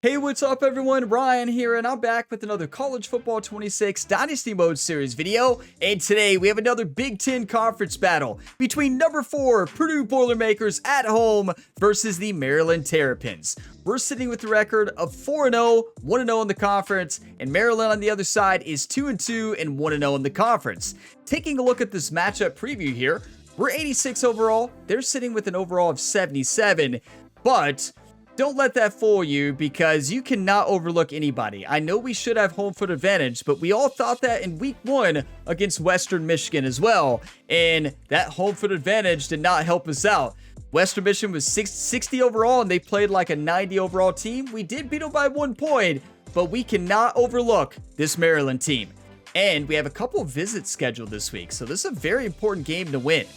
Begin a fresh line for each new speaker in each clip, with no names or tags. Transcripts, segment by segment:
Hey, what's up everyone? Ryan here, and I'm back with another College Football 26 Dynasty Mode Series video. And today we have another Big Ten Conference battle between number 4 Purdue Boilermakers at home versus the Maryland Terrapins. We're sitting with the record of 4-0, 1-0 in the conference, and Maryland on the other side is 2-2 and 1-0 in the conference. Taking a look at this matchup preview here, we're 86 overall. They're sitting with an overall of 77, but don't let that fool you because you cannot overlook anybody. I know we should have home field advantage, but we all thought that in week 1 against Western Michigan as well, and that home field advantage did not help us out. Western Michigan was 60 overall, and they played like a 90 overall team. We did beat them by 1 point, but we cannot overlook this Maryland team. And we have a couple of visits scheduled this week, so this is a very important game to win.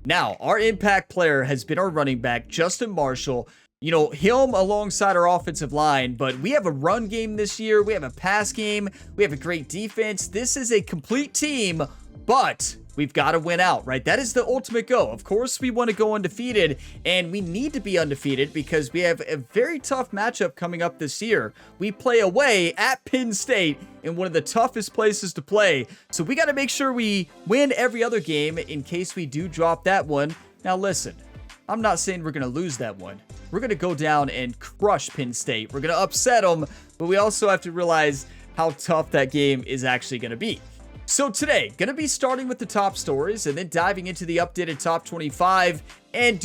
Now, our impact player has been our running back, Justin Marshall. You know, him alongside our offensive line, but we have a run game this year. We have a pass game. We have a great defense. This is a complete team, but we've got to win out, right? That is the ultimate goal. Of course, we want to go undefeated, and we need to be undefeated because we have a very tough matchup coming up this year. We play away at Penn State in one of the toughest places to play, so we got to make sure we win every other game in case we do drop that one. Now, listen, I'm not saying we're going to lose that one. We're going to go down and crush Penn State. We're going to upset them, but we also have to realize how tough that game is actually going to be. So today, going to be starting with the top stories and then diving into the updated top 25 and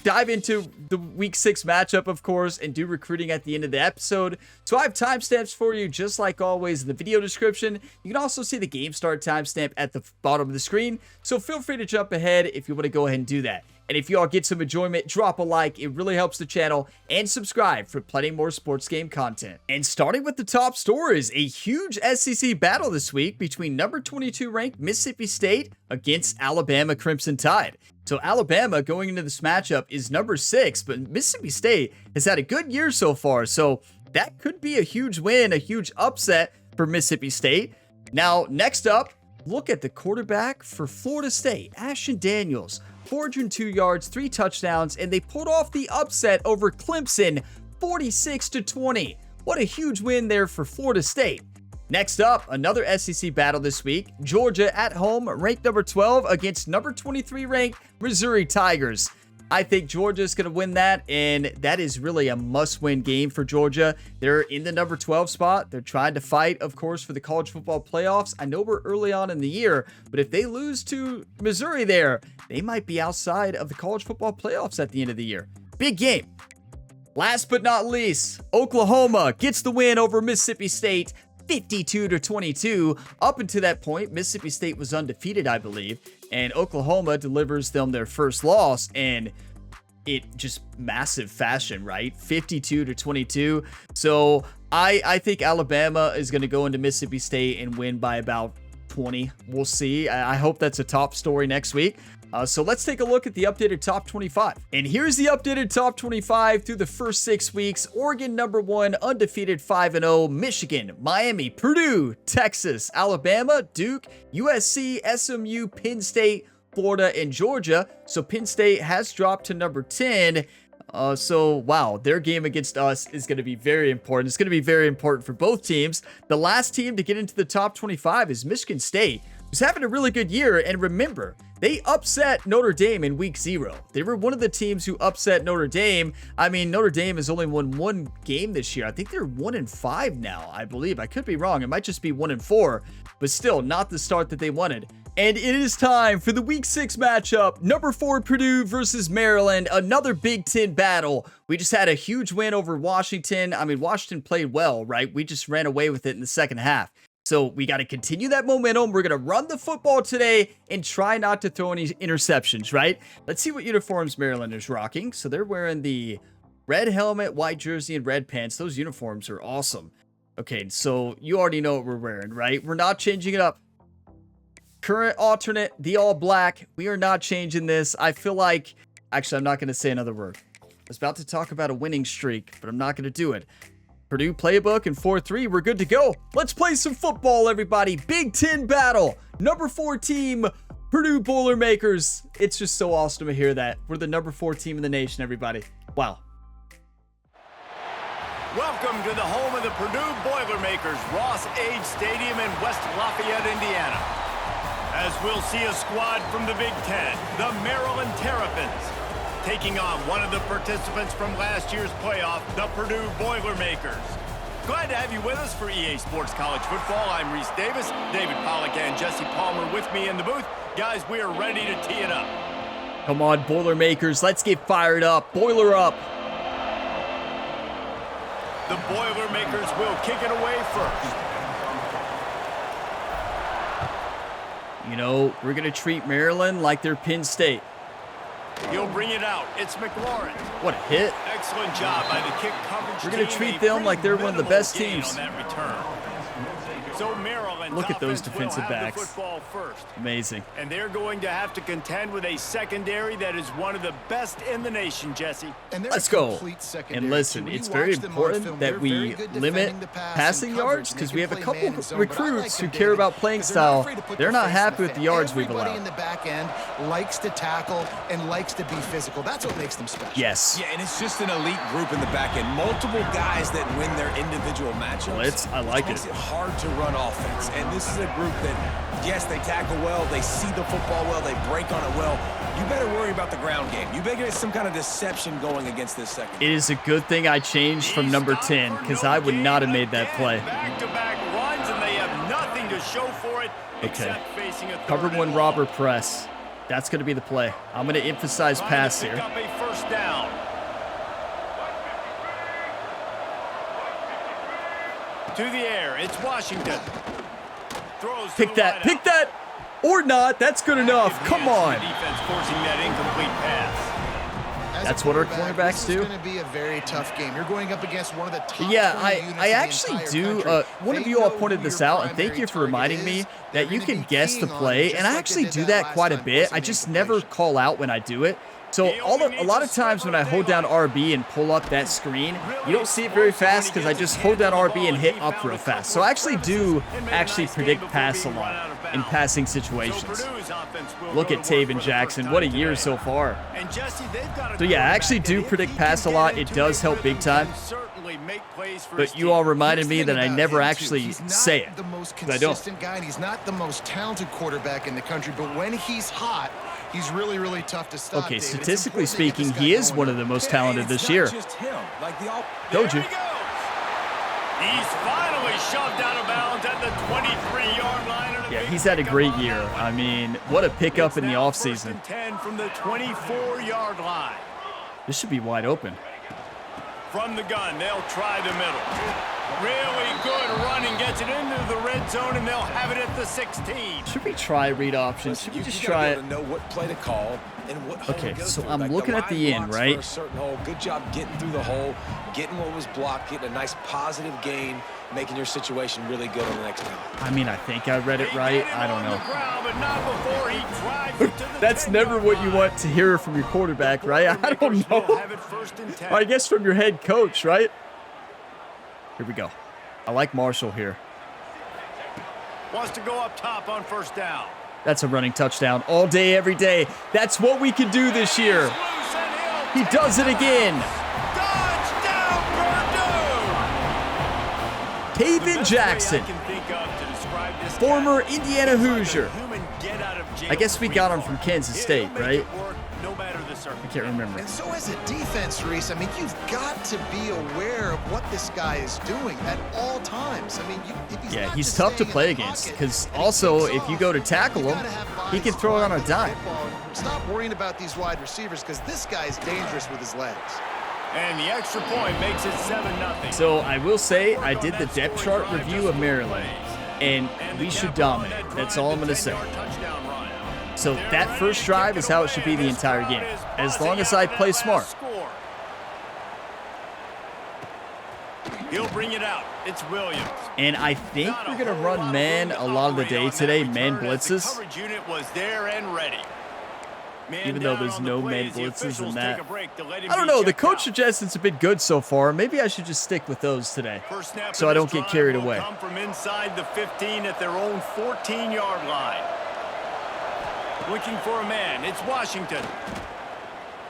dive into the week 6 matchup, of course, and do recruiting at the end of the episode. So I have timestamps for you, just like always in the video description. You can also see the game start timestamp at the bottom of the screen. So feel free to jump ahead if you want to go ahead and do that. And if you all get some enjoyment, drop a like. It really helps the channel. And subscribe for plenty more sports game content. And starting with the top stories, a huge SEC battle this week between number 22 ranked Mississippi State against Alabama Crimson Tide. So Alabama going into this matchup is number 6, but Mississippi State has had a good year so far. So that could be a huge win, a huge upset for Mississippi State. Now, next up, look at the quarterback for Florida State, Ashton Daniels. 402 yards, 3 touchdowns, and they pulled off the upset over Clemson, 46-20. What a huge win there for Florida State. Next up, another SEC battle this week. Georgia at home, ranked number 12 against number 23 ranked Missouri Tigers. I think Georgia is going to win that, and that is really a must-win game for Georgia. They're in the number 12 spot. They're trying to fight, of course, for the college football playoffs. I know we're early on in the year, but if they lose to Missouri there, they might be outside of the college football playoffs at the end of the year. Big game. Last but not least, Oklahoma gets the win over Mississippi State, 52-22. Up until that point, Mississippi State was undefeated, I believe, and Oklahoma delivers them their first loss, and it just massive fashion, right? 52-22. So I think Alabama is going to go into Mississippi State and win by about 20. We'll see. I hope that's a top story next week. So let's take a look at the updated top 25. And here's the updated top 25 through the first 6 weeks. Oregon number 1, undefeated 5-0. Michigan, Miami, Purdue, Texas, Alabama, Duke, USC, SMU, Penn State, Florida, and Georgia. So Penn State has dropped to number 10. So wow, their game against us is going to be very important. It's going to be very important for both teams. The last team to get into the top 25 is Michigan State, who's having a really good year. And remember, they upset Notre Dame in week 0. They were one of the teams who upset Notre Dame. I mean, Notre Dame has only won 1 game this year. I think they're 1-5 now, I believe. I could be wrong. It might just be 1-4, but still not the start that they wanted. And it is time for the week 6 matchup. Number 4 Purdue versus Maryland. Another Big Ten battle. We just had a huge win over Washington. I mean, Washington played well, right? We just ran away with it in the second half. So we got to continue that momentum. We're going to run the football today and try not to throw any interceptions, right? Let's see what uniforms Maryland is rocking. So they're wearing the red helmet, white jersey, and red pants. Those uniforms are awesome. Okay, so you already know what we're wearing, right? We're not changing it up. Current alternate, the all black. We are not changing this. I feel like, actually, I'm not going to say another word. I was about to talk about a winning streak, but I'm not going to do it. Purdue playbook and 4-3, we're good to go. Let's play some football, everybody. Big Ten battle. Number 4 team, Purdue Boilermakers. It's just so awesome to hear that. We're the number 4 team in the nation, everybody. Wow.
Welcome to the home of the Purdue Boilermakers, Ross Age Stadium in West Lafayette, Indiana. As we'll see a squad from the Big Ten, the Maryland Terrapins, taking on one of the participants from last year's playoff, the Purdue Boilermakers. Glad to have you with us for EA Sports College Football. I'm Reese Davis, David Pollack and Jesse Palmer with me in the booth. Guys, we are ready to tee it up.
Come on, Boilermakers, let's get fired up. Boiler up.
The Boilermakers will kick it away first.
You know, we're going to treat Maryland like they're Penn State.
He'll bring it out. It's McLaurin.
What a hit.
Excellent job by the kick coverage.
We're going to treat them like they're one of the best teams.
On that return. So Maryland's
Look at those
offense
defensive
will have
backs.
the football first.
Amazing.
And they're going to have to contend with a secondary that is one of the best in the nation, Jesse.
Let's go. And listen, it's very important that we limit passing yards because we have a couple recruits who care about playing style. They're not happy with the yards we've allowed.
Everybody in the back end likes to tackle and likes to be physical. That's what makes them special.
Yes.
Yeah, and it's just an elite group in the back end. Multiple guys that win their individual matchups.
Blitz, I like it.
Makes it hard to run offense. And this is a group that, yes, they tackle well, they see the football well, they break on it well. You better worry about the ground game. You better get some kind of deception going against this second.
It is a good thing I changed from number 10 because I would not have made that play.
Back-to-back runs, and they have nothing to show for it.
Okay. Cover one robber press. That's going to be the play. I'm going to emphasize pass here.
Up a first down. To the air, it's Washington. Throws
Pick that, pick that, or not. That's good enough. Come on.
Defense forcing that incomplete pass.
That's what our cornerbacks do.
It's going to be a very tough game. You're going up against one of the top.
Yeah,
20 units
I
in the
actually
entire
do.
country.
One of you all pointed this out, and thank you for reminding me that you can guess the play, and I actually do that quite a bit. I just never call out when I do it. So a lot of times when I hold down RB and pull up that screen, you don't see it very fast because I just hold down RB and hit up real fast. So I actually do predict pass a lot in passing situations. Look at Taven Jackson. What a year so far. So yeah, I actually do predict pass a lot. It does help big time. But you all reminded me that I never actually say it.
The most
I don't.
consistent guy, and he's not the most talented quarterback in the country, but when he's hot, he's really, really tough to stop.
Okay,
David.
statistically speaking, he is one of the most talented this year. Told you.
He's finally shoved out of bounds at the 23-yard line.
Yeah, he's had a great year. I mean, what a pickup in the offseason.
10 from the 24-yard line.
This should be wide open.
From the gun, they'll try the middle. Really good running, gets it into the red zone, and they'll have it at the 16.
Should we try read option? Should we just try it?
Know what play to call and what hole
Okay,
to go
so
through.
I'm
Like
looking
the
at the
line
end,
blocks
right?
for a certain hole. Good job getting through the hole, getting what was blocked, getting a nice positive gain, making your situation really good on the next down.
I mean, I think I read it right. I don't know.
Know.
That's never what you want to hear from your quarterback, right? I don't know. I guess from your head coach, right? Here we go. I like Marshall here.
Wants to go up top on first down.
That's a running touchdown all day, every day. That's what we can do this year. He does it again.
Touchdown, Purdue!
Taven Jackson, former Indiana Hoosier. I guess we got him from Kansas State, right? I can't remember.
And so as a defense, Reese, I mean, you've got to be aware of what this guy is doing at all times. I mean,
Yeah, he's tough to play against because also if you go to tackle him, he can throw it on a dime.
Stop worrying about these wide receivers because this guy's dangerous with his legs.
And the extra point makes it 7-0.
So I will say I did the depth chart review of Maryland, and we should dominate. That's all I'm going to say. So that first drive is how it should be the entire game, as long as I play smart.
He'll bring it out. It's Williams.
And I think we're going to run man a lot of the day today, man blitzes.
Coverage unit was there and ready.
Even though there's no man blitzes in that. I don't know, the coach suggests it's been good so far. Maybe I should just stick with those today so I don't get carried away.
Come from inside the 15 at their own 14-yard line. Looking for a man. It's Washington.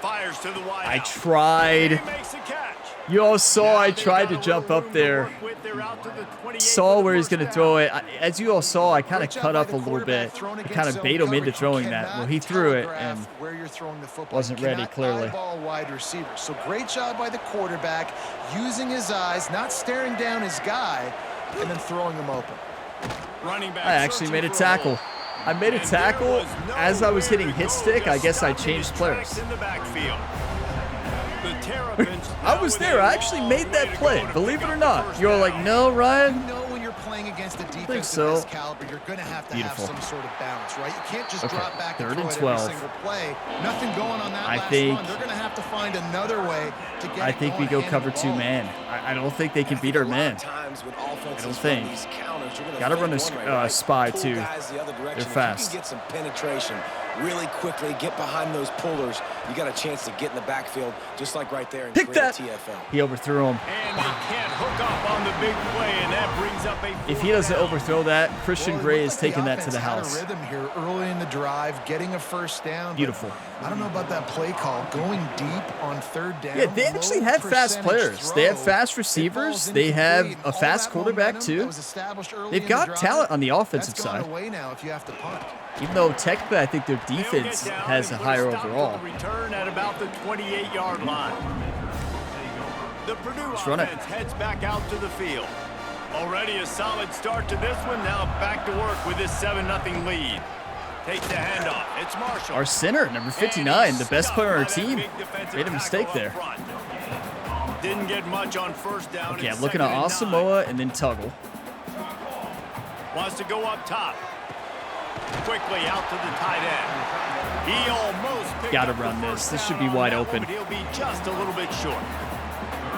Fires to the wide
I
out.
tried.
He makes the catch.
You all saw
Now
I
they've
tried
got
to
a
jump
little
up there.
room to work with. They're out to the 28
Saw
for
where
the
he's going to
first
throw
down.
it. As you all saw, I kind of
Great job
cut
by
up
the
a little
quarterback
bit.
throwing
I
against
kind of
zone
bait him into
coverage.
throwing
You
that. Well,
cannot
he threw it
telegraph
and
where you're throwing the football.
wasn't
You
ready,
cannot
clearly.
eyeball wide receiver. So great job by the quarterback using his eyes, not staring down his guy, and then throwing him open.
Running back
I actually
searching
made a
for
tackle.
hole.
I made a
And there
tackle
was
as I was
nowhere
hitting
to
hit
go,
stick. I
just
guess I
stopping
changed
his
players.
tracks in the backfield. The Terrapins
I
now
was
with
there.
a
I actually
long
made
way
that
to go
play.
to
Believe
pick
it or
up the
not.
first
You're like,
down.
no, Ryan.
You know when you're playing against a defense
so.
of this caliber, you're going to have
Beautiful.
some sort of balance, right? You can't just
Okay,
drop back and
3rd
throw
and
it
12.
every single play. Nothing going on that
I
last
think-
run. They're going to have to find another way to get
I
it
think we
going
go cover
handing the
2
ball.
man. I don't think they can beat our man. I don't think. Gotta run a spy, too. They're fast.
You can get some penetration really quickly, get behind those pullers. You got a chance to get in the backfield, just like right there. And
Pick
create a
that.
TFL.
He overthrew him.
And they can't hook up on the big play, and that brings up a
If he doesn't
down.
overthrow that, Christian
Well, it
Gray
looked
is
like
taking that to
offense
the
had
house.
a rhythm here early in the drive, getting a first down. but
Beautiful.
I don't know about that play call, going deep on 3rd down.
Yeah, they actually
low
have fast
percentage
players. They have
throw.
fast
It
receivers.
falls
They have
incomplete.
a
All
fast
that
quarterback,
momentum
too.
that was established early
They've
in the
got
drive,
talent on the offensive
that's gone
side.
away now if you have to punt.
Even though technically I think their
They'll get
defense
down
has a
and put
higher
stop to
overall.
the return at about the 28-yard line. The Purdue
run it.
offense heads back out to the field. Already a solid start to this one. Now back to work with this 7-0 lead. Takes the handoff. It's Marshall.
Our center, number 59, the best player on our team, made a mistake there.
Didn't get much on first down.
Okay,
It's
I'm looking at
2nd and 9.
Asamoah and then Tuggle.
Wants to go up top. Quickly out to the tight end. He almost picked
Gotta
up the
run
first
this. This
down
should be
on
wide
that one,
open.
but he'll be just a little bit short.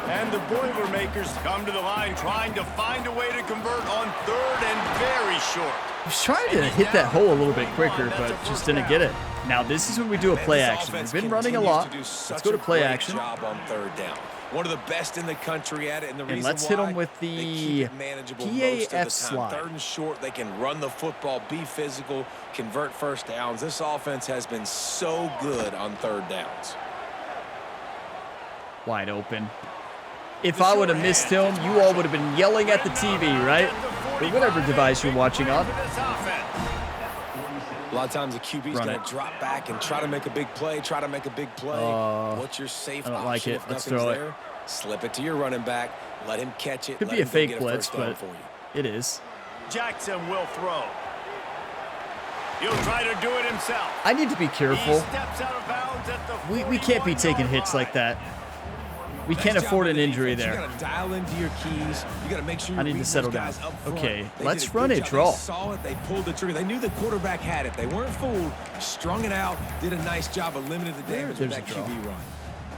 And the Boilermakers come to the line trying to find a way to convert on 3rd and very short.
I was trying to hit that hole a little bit quicker, but just didn't get it. Now, this is when we do a play action. We've been running a lot. Let's go to play action.
Job on 3rd down. One of the best in the country at it, and the reason
let's hit 'em
why,
with
they keep
the
it manageable
PAF
most of the time.
slide.
3rd and short, they can run the football, be physical, convert first downs. This offense has been so good on 3rd downs.
Wide open. If I would have missed him, you all would have been yelling at the TV, right? Or whatever device you're watching on.
A lot of times the QB's
Run
going
it.
to drop back and try to make a big play, What's your safe
I don't
option
like it.
if
Let's
nothing's
throw it.
there? Slip it to your running back. Let him catch it.
Could
let
be a
him go
fake
get
blitz,
first down
but
for you.
it is.
Jackson will throw. He'll try to do it himself.
I need to be
He
careful.
steps out of bounds at the
We can't be taking
41-yard
hits like
line.
that. We can't
Best job
afford
by
an
the
injury
defense.
there.
You got to dial into your keys. You got to make sure
I need to
read
settle
those guys
down.
up front.
Okay,
They
let's
did a
run
good
a
job.
draw.
They saw it. They pulled the trigger. They knew the quarterback had it. They weren't fooled. Strung it out. Did a nice job of limiting the damage with
There's
that
a draw.
QB run.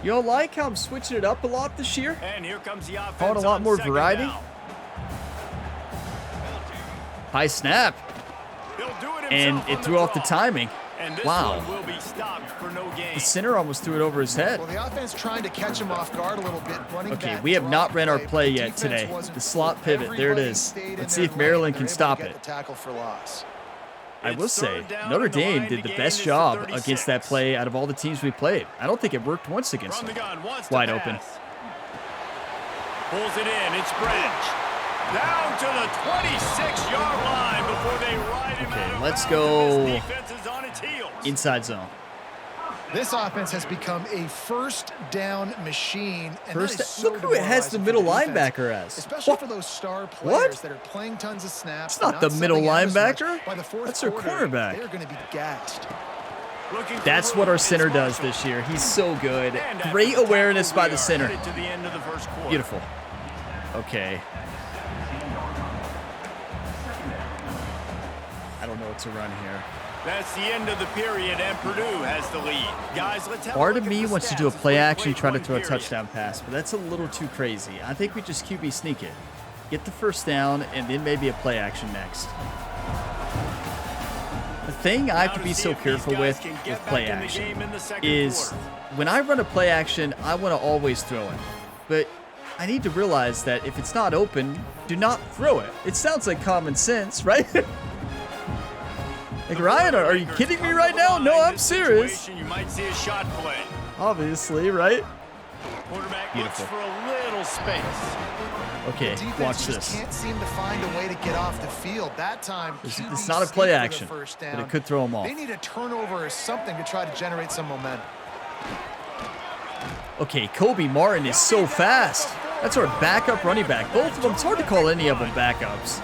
Y'all like how I'm switching it up a lot this year?
And here comes the offense.
Calling a lot
on
more
2nd
variety.
down.
High snap.
He'll do it
And
himself on
it threw off the
draw.
timing.
And this
Wow.
one will be stopped for no gain.
The center almost threw it over his head.
Well, the offense trying to catch him off guard a little bit. Running
Okay,
back
we have
draw
not ran our
but
play
the
yet
defense
today.
wasn't
The slot
fooled.
pivot, there it
Everybody
is.
stayed in
Let's see
their
if Maryland
lane.
can
They're
stop
able to
it.
get the tackle for loss.
I will
It's
say,
3rd down
Notre
and the
Dame
line
did
to
the
gain
best
is
job
36.
against that play out of all the teams we played. I don't think it worked once against
From the
them.
gun, wants to
Wide
pass.
open.
Pulls it in. It's Bridge. Down to the 26-yard line before they ride him
Okay,
out of
let's
bounds,
go
and this defense is on its heels.
Inside zone.
This offense has become a first down machine. And
First,
that is so
look who it has the
demoralizing
middle
for the defense,
linebacker as.
Especially
What?
for those star
What?
players that are playing tons of snaps.
It's not the
subbing
middle
out as much.
linebacker.
By the fourth
That's their
quarter,
cornerback.
They're going to be gassed.
Looking for
That's
room
what our
is
center does
Marshall.
this year. He's so good.
And after
Great
the tackle,
awareness by
we
the
are
center.
headed to the end of the first quarter.
Beautiful. Okay. I don't know what to run here.
That's the end of the period, and Purdue has the lead. Guys, let's have a
Part
look
of
at
me
the
wants to
stats
do a
as
play
we
action,
played
try to
one
throw a
period.
touchdown pass, but that's a little too crazy. I think we just QB sneak it. Get the first down, and then maybe a play action next. The thing I have to be so careful with play action is when I run a play action, I want to always throw it. But I need to realize that if it's not open, do not throw it. It sounds like common sense, right? Like, Ryan, are you kidding me right now? No, I'm serious.
You might see a shot play.
obviously, right?
Quarterback
Beautiful.
looks for a little space.
Okay,
The
watch
defense just
this.
can't seem to find a way to get off the field. That time,
It's
QB
not a play
sneaked for the
action,
first
but
down.
it could throw him off.
They need a turnover or something to try to generate some momentum.
Okay, Kobe Martin is so fast. That's our backup running back. Both of them, it's hard to call any of them backups.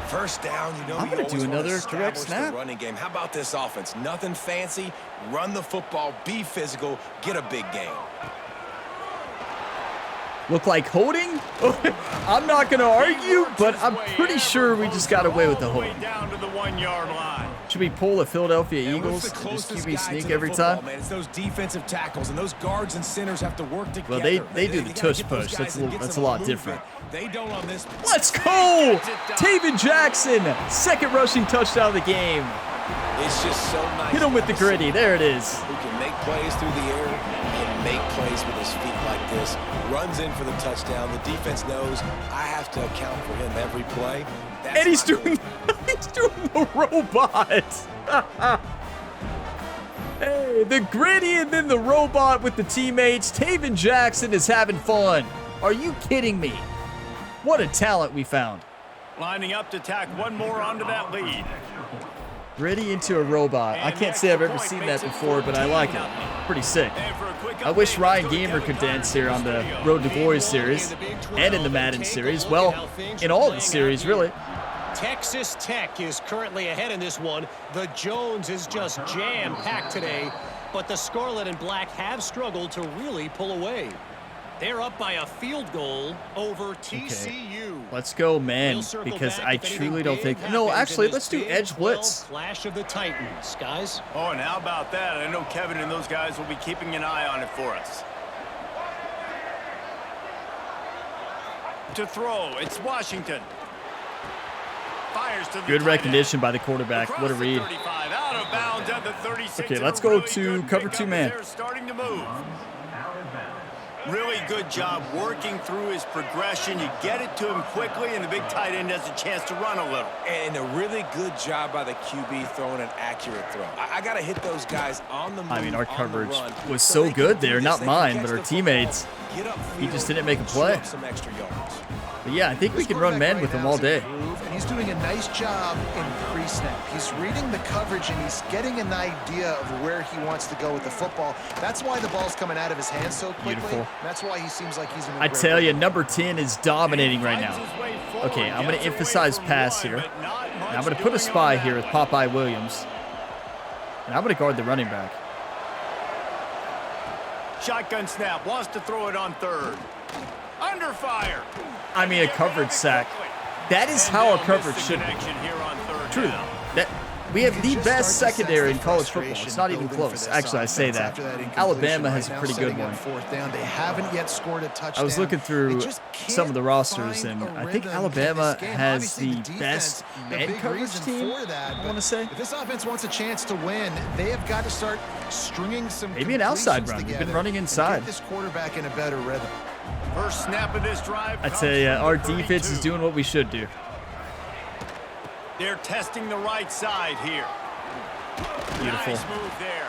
First down, you know,
I'm gonna
you
do
always wanna
another direct
establish
snap.
the running game. How about this offense? Nothing fancy. Run the football, be physical, get a big gain.
Look like holding? I'm not going to argue, but I'm pretty sure we just got away with the hold.
Down to the 1-yard line.
Should we pull the Philadelphia
And
Eagles?
what's the
Just
closest
QB
guy
sneak
to the
every
football,
time?
Man? It's those defensive tackles, and those guards and centers have to work together.
Well, they do the
gotta
tush
get those
push.
guys and get
That's a
some
lot
movement.
different.
They don't on this.
Let's go! Taven Jackson, second rushing touchdown of the game.
It's just so nice.
Hit him with the gritty. There it is.
Who can make plays through the air, can make plays with his feet like this, runs in for the touchdown. The defense knows I have to account for him every play. That's
And he's
my goal.
doing the robot. Hey, the gritty and then the robot with the teammates. Taven Jackson is having fun. Are you kidding me? What a talent we found.
Lining up to tack one more onto that lead.
Gritty into a robot. I can't say I've ever seen that before, but I like it. Pretty sick.
And for a quick
I wish
update,
Ryan
let's go to
Gamer
Kevin
could dance
Connors
here on the
studio.
Road to Glory series and in the Madden series. Well, in all the series, really.
Texas Tech is currently ahead in this one. The Jones is just jam-packed today, but the Scarlet and Black have struggled to really pull away. They're up by a field goal over TCU.
Let's go, man,
We'll circle
because
back
I
if anything
truly don't
big
think... No,
happens
actually,
in this
let's do
Big
Edge
12
Blitz.
Clash of the Titans, guys.
Oh, and how about that? I know Kevin and those guys will be keeping an eye on it for us. To throw, it's Washington. Fires to the
Good
tight
recognition
end.
by the quarterback.
Across
What a
the
read.
35, out of bounds at the 36.
Okay,
and
let's
a
go
really
to
good
cover
pickup
two
as
man.
they're starting to move. Really good job working through his progression. You get it to him quickly, and the big tight end has a chance to run a little.
And a really good job by the QB throwing an accurate throw. I got to hit those guys on the move.
I mean, our
on the
coverage
run,
was
so
so
they can
good
do
there.
this.
Not
They can
mine,
catch
but our
the
teammates.
football, get
He
upfield,
just didn't make a
and
play.
chew up some extra yards.
But yeah, I think we
This
can run
quarterback
men with
right
him
now
all
is in a
day.
groove, and he's doing a nice job in pre-snap. He's reading the coverage, and he's getting an idea of where he wants to go with the football. That's why the ball's coming out of his hands so quickly.
Beautiful.
That's why he seems like he's in a
I
great
tell you,
rhythm.
number 10 is dominating right now. Okay, I'm going to emphasize pass here. And I'm going to put a spy here with Popeye Williams. And I'm going to guard the running back.
Shotgun snap, wants to throw it on third. Under fire.
I mean, a coverage sack. That is
And
how
they'll
a
miss
coverage
the
should be.
connection here on third
True.
down.
That we have the
Just
best
start to sense
secondary in
the
college football.
frustration
It's not even
building for
close.
this
Actually, I say
offense
that.
after incompletion.
Alabama has
Right
a
now,
pretty good
setting up
one.
fourth down. They haven't yet scored a touchdown.
I was looking
They
through
just
some of the
can't
rosters,
find
and
a
I think
rhythm in
Alabama
this game.
has
Obviously,
the
defense,
best
the
man
big
coverage
reason
team,
for that,
I
but
want to say.
If this offense wants a chance to win, they have got to start stringing some
Maybe an outside
completions
run. We've been
together
running
and
inside.
Get this quarterback in a better rhythm.
First snap of this drive.
I
comes
tell you,
from
our
the
defense is
32.
doing what we should do.
They're testing the right side here.
Beautiful.
Nice move there.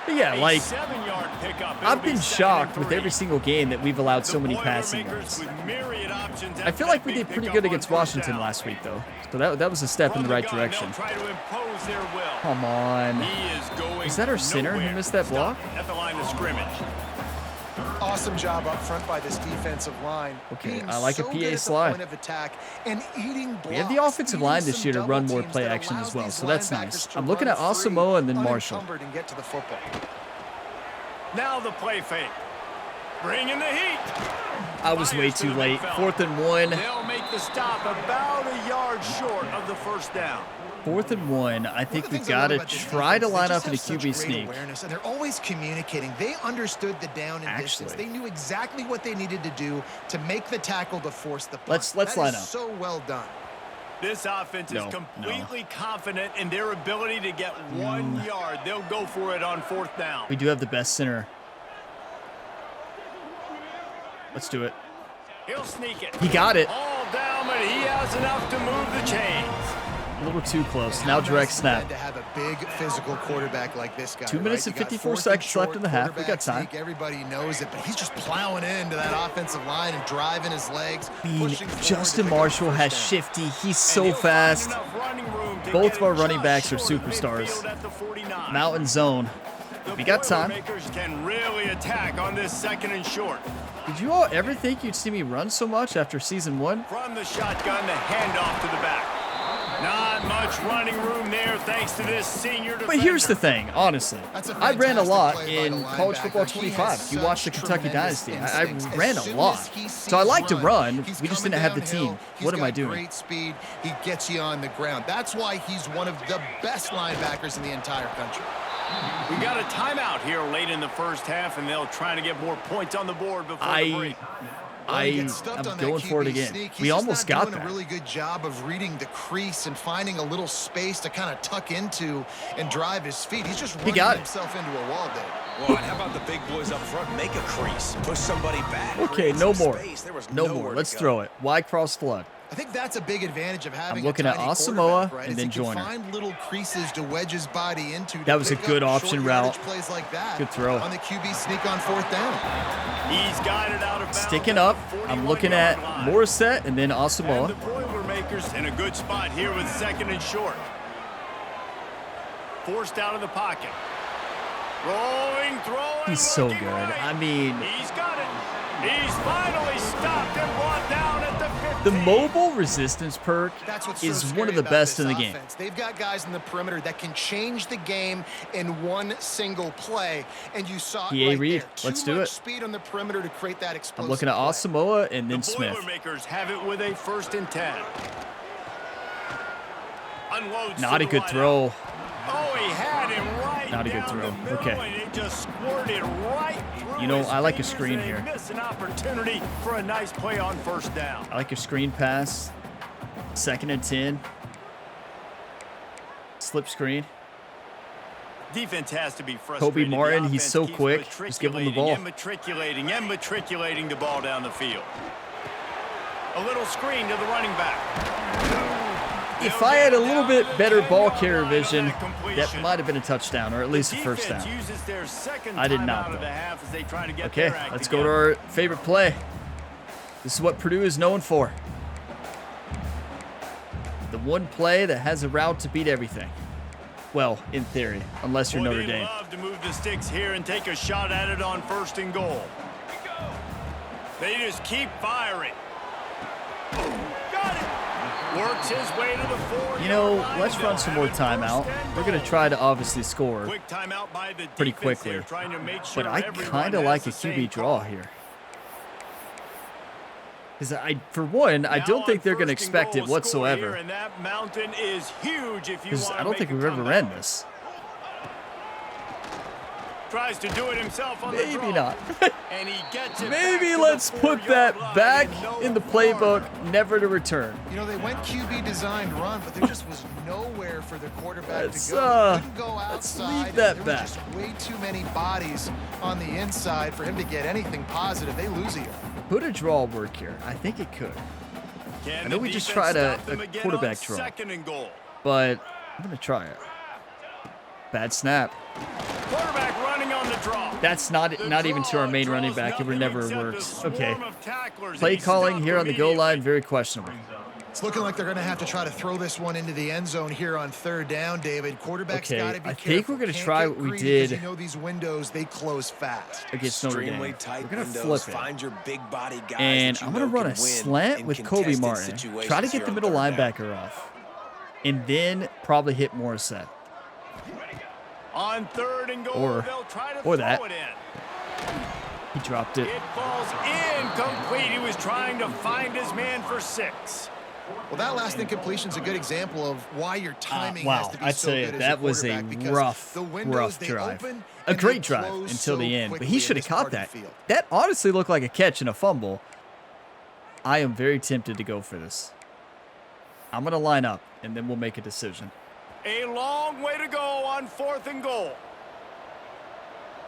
But yeah,
A
like,
7-yard pickup. It'll
I've
be
been
second
shocked
and
with
3.
every single game that we've allowed so
The
many passing
Boilermakers
yards.
with myriad options
I
after
feel
that
like we
big
did pretty
pickup
good
on
against
first
Washington
down.
last week, though. So that was a step in
From
the right
gun,
direction.
they'll try to impose their will.
Come on.
He is going
Is that our center who
nowhere.
missed that block?
Stopped at the line of scrimmage.
Awesome job up front by this defensive line.
Okay,
Being
I like a
so
PA
good at the
slide.
point of attack and eating
We have the
blocks,
offensive
eating
line this
some
year to run
double
more
teams
play
that
action as
allows
well,
these
so that's
linebackers
nice.
to
I'm looking
run
at Asamoah and then
free,
Marshall.
unencumbered and get to the football.
Now the play fake. Bring in the heat.
I was way
Fires to
too
the
late.
midfield.
4th and 1.
They'll make the stop about a yard short of the first down.
4th and 1. I think
One of the
we've
things I
got
love
to
about this
try to
defense,
line
they
up
just
in a
have such
QB
great
sneak.
awareness, and they're always communicating. They understood the down and distance.
Actually.
They knew exactly what they needed to do to make the tackle to force the punt.
Let's
That
line
is
up.
so well done.
This offense
No,
is completely confident in their ability to get 1 yard. They'll go for it on 4th down.
We do have the best center. Let's do it.
He'll sneak it.
He got it.
All down, but he has enough to move the chains.
A little too close. Now direct snap.
To have a big physical quarterback like this guy.
2 minutes and 54 seconds left in the half. We got time.
Everybody knows it, but he's just plowing into that offensive line and driving his legs.
Justin Marshall has shifty. He's so fast. Both of our running backs are superstars. Mountain zone. We got time.
Can really attack on this 2nd and short.
Did you all ever think you'd see me run so much after season 1?
From the shotgun, the handoff to the back. Not much running room there thanks to this senior defender.
But here's the thing, honestly. I ran a lot in college football 25. If you watch the Kentucky Dynasty, I ran a lot. So I like to run. We just didn't have the team. What am I doing?
Great speed. He gets you on the ground. That's why he's one of the best linebackers in the entire country.
We got a timeout here late in the first half, and they'll try to get more points on the board before the break.
I'm going for it again. We almost got that.
A really good job of reading the crease and finding a little space to kind of tuck into and drive his feet. He's just running himself into a wall there.
Well, and how about the big boys up front? Make a crease. Push somebody back.
Okay, no more. No more. Let's throw it. Wide cross flood.
I think that's a big advantage of having.
I'm looking at Asamoah and then Joyner.
Find little creases to wedge his body into.
That was a good option route.
Plays like that
good throw.
On the QB sneak on 4th down.
He's got it out of bounds.
Sticking up. I'm looking at Morissette and then Asamoah.
And the Boilermakers in a good spot here with 2nd and short. Forced out of the pocket. Rolling, throwing.
He's so good. I mean,
he's got it. He's finally stopped and brought down at the 15.
The mobile resistance perk is one of the best in the game.
They've got guys in the perimeter that can change the game in one single play, and you saw it right
Reed.
there.
Let's do it.
Speed on the perimeter to create that explosive.
I'm looking at Asamoah and then Smith.
The Boilermakers have it with a 1st and 10. Unloads.
Not a good throw.
Oh, he had him right.
Not a good throw. Okay.
And it just squirted right through.
You know,
his
I like a
fingers,
screen
and he
here.
missed an opportunity for a nice play on 1st down.
I like a screen pass. 2nd and 10. Slip screen.
Defense has to be frustrated.
Kobe Martin, he's so quick. Just give him the ball.
Matriculating the ball down the field. A little screen to the running back.
If I had a little bit better ball carrier vision, that might have been a touchdown, or at least a 1st down. I did not, though. Okay, let's go to our favorite play. This is what Purdue is known for. The one play that has a route to beat everything. Well, in theory, unless you're Notre Dame.
Love to move the sticks here and take a shot at it on 1st and goal. They just keep firing. Got it. Works his way to the 4.
You know, let's run some more timeout. We're going to try to obviously score pretty quickly. But I kind of like a QB draw here. Because for one, I don't think they're going to expect it whatsoever. Because I don't think we've ever ran this.
Tries to do it himself on
Maybe
the draw.
not.
And he gets it.
Maybe let's put that back in the playbook, never to return.
You know, they went QB designed run, but there just was nowhere for the quarterback to go. He couldn't go outside.
Let's leave that
there
back.
was just way too many bodies on the inside for him to get anything positive. They lose here.
Could a draw work here? I think it could. I know we just tried a quarterback draw, but I'm going to try it. Bad snap.
Quarterback running on the draw.
That's not even to our main running back. It never works. Okay. Play calling here on the goal line, very questionable.
It's looking like they're going to have to try to throw this one into the end zone here on 3rd down, David. Quarterback's got to be careful.
I think we're going to try what we did.
You know these windows, they close fast.
Against Notre Dame. We're going to flip it.
Find your big body guys
and I'm going to run a slant with Kobe Martin. Try to get the middle linebacker off. And then probably hit Morissette.
On 3rd and goal, they'll try to
throw
it in.
He dropped it.
It falls incomplete. He was trying to find his man for 6.
Well, that last incompletion is a good example of why your timing has to be
I'd
so
say
good
that was a rough drive. A great drive until the end, but he should have caught that. That honestly looked like a catch and a fumble. I am very tempted to go for this. I'm going to line up, and then we'll make a decision.
A long way to go on 4th and goal.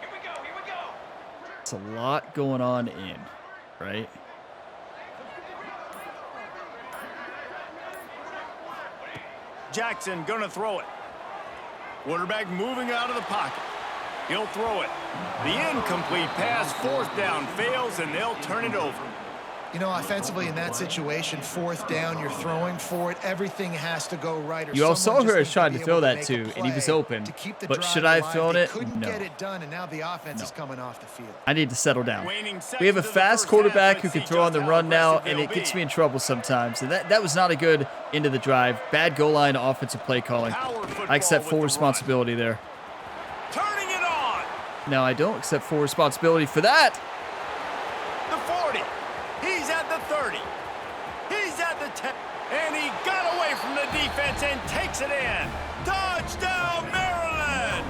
Here we go.
It's a lot going on right?
Jackson gonna throw it. Quarterback moving out of the pocket. He'll throw it. The incomplete pass, 4th down, fails, and they'll turn it over.
You know, offensively in that situation, 4th down, you're throwing for it. Everything has to go right.
You all saw her trying to throw that too, and he was open. But should I have thrown it? No.
Get it done, and now the offense is coming off the field.
I need to settle down. We have a fast quarterback who can throw on the run now, and it gets me in trouble sometimes. And that was not a good end of the drive. Bad goal line offensive play calling. I accept full responsibility there.
Turning it on.
No, I don't accept full responsibility for that.
The 40. He's at the 30. He's at the 10. And he got away from the defense and takes it in. Touchdown, Maryland!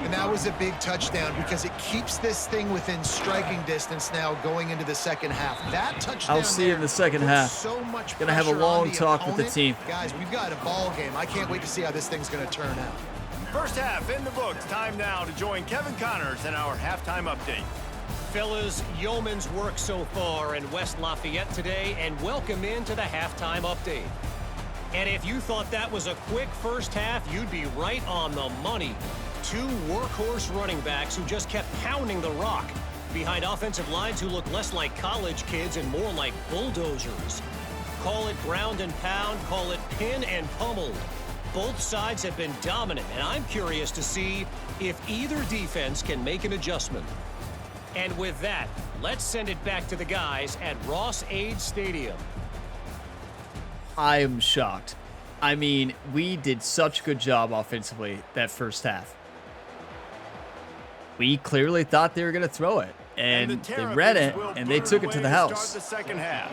And that was a big touchdown because it keeps this thing within striking distance now going into the second half. That touchdown.
I'll see you in the second half.
So much
gonna have a long talk with the team.
Guys, we've got a ball game. I can't wait to see how this thing's going to turn out.
First half in the books. Time now to join Kevin Connors in our halftime update.
Fellas, yeoman's work so far in West Lafayette today, and welcome into the halftime update. And if you thought that was a quick first half, you'd be right on the money. 2 workhorse running backs who just kept pounding the rock behind offensive lines who look less like college kids and more like bulldozers. Call it ground and pound, call it pin and pummel. Both sides have been dominant, and I'm curious to see if either defense can make an adjustment. And with that, let's send it back to the guys at Ross-Ade Stadium.
I am shocked. I mean, we did such a good job offensively that first half. We clearly thought they were going to throw it, and they read it, and they took it to the house.
The second half.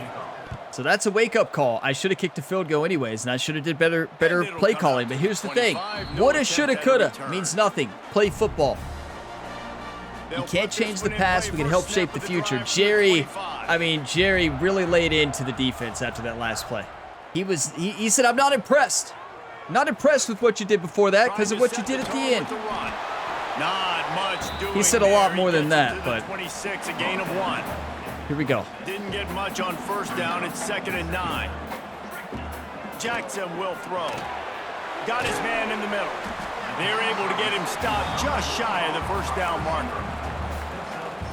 So that's a wake-up call. I should have kicked a field goal anyways, and I should have did better play calling. But here's the thing. Woulda, shoulda, coulda means nothing. Play football. You can't change the past. We can help shape the future. Jerry really laid into the defense after that last play. He said, I'm not impressed. Not impressed with what you did before that because of what you did at the end.
Not much doing.
He said a lot more than that, but
26, a gain of 1.
Here we go.
Didn't get much on first down. It's 2nd and 9. Jackson will throw. Got his man in the middle. They're able to get him stopped just shy of the first down marker.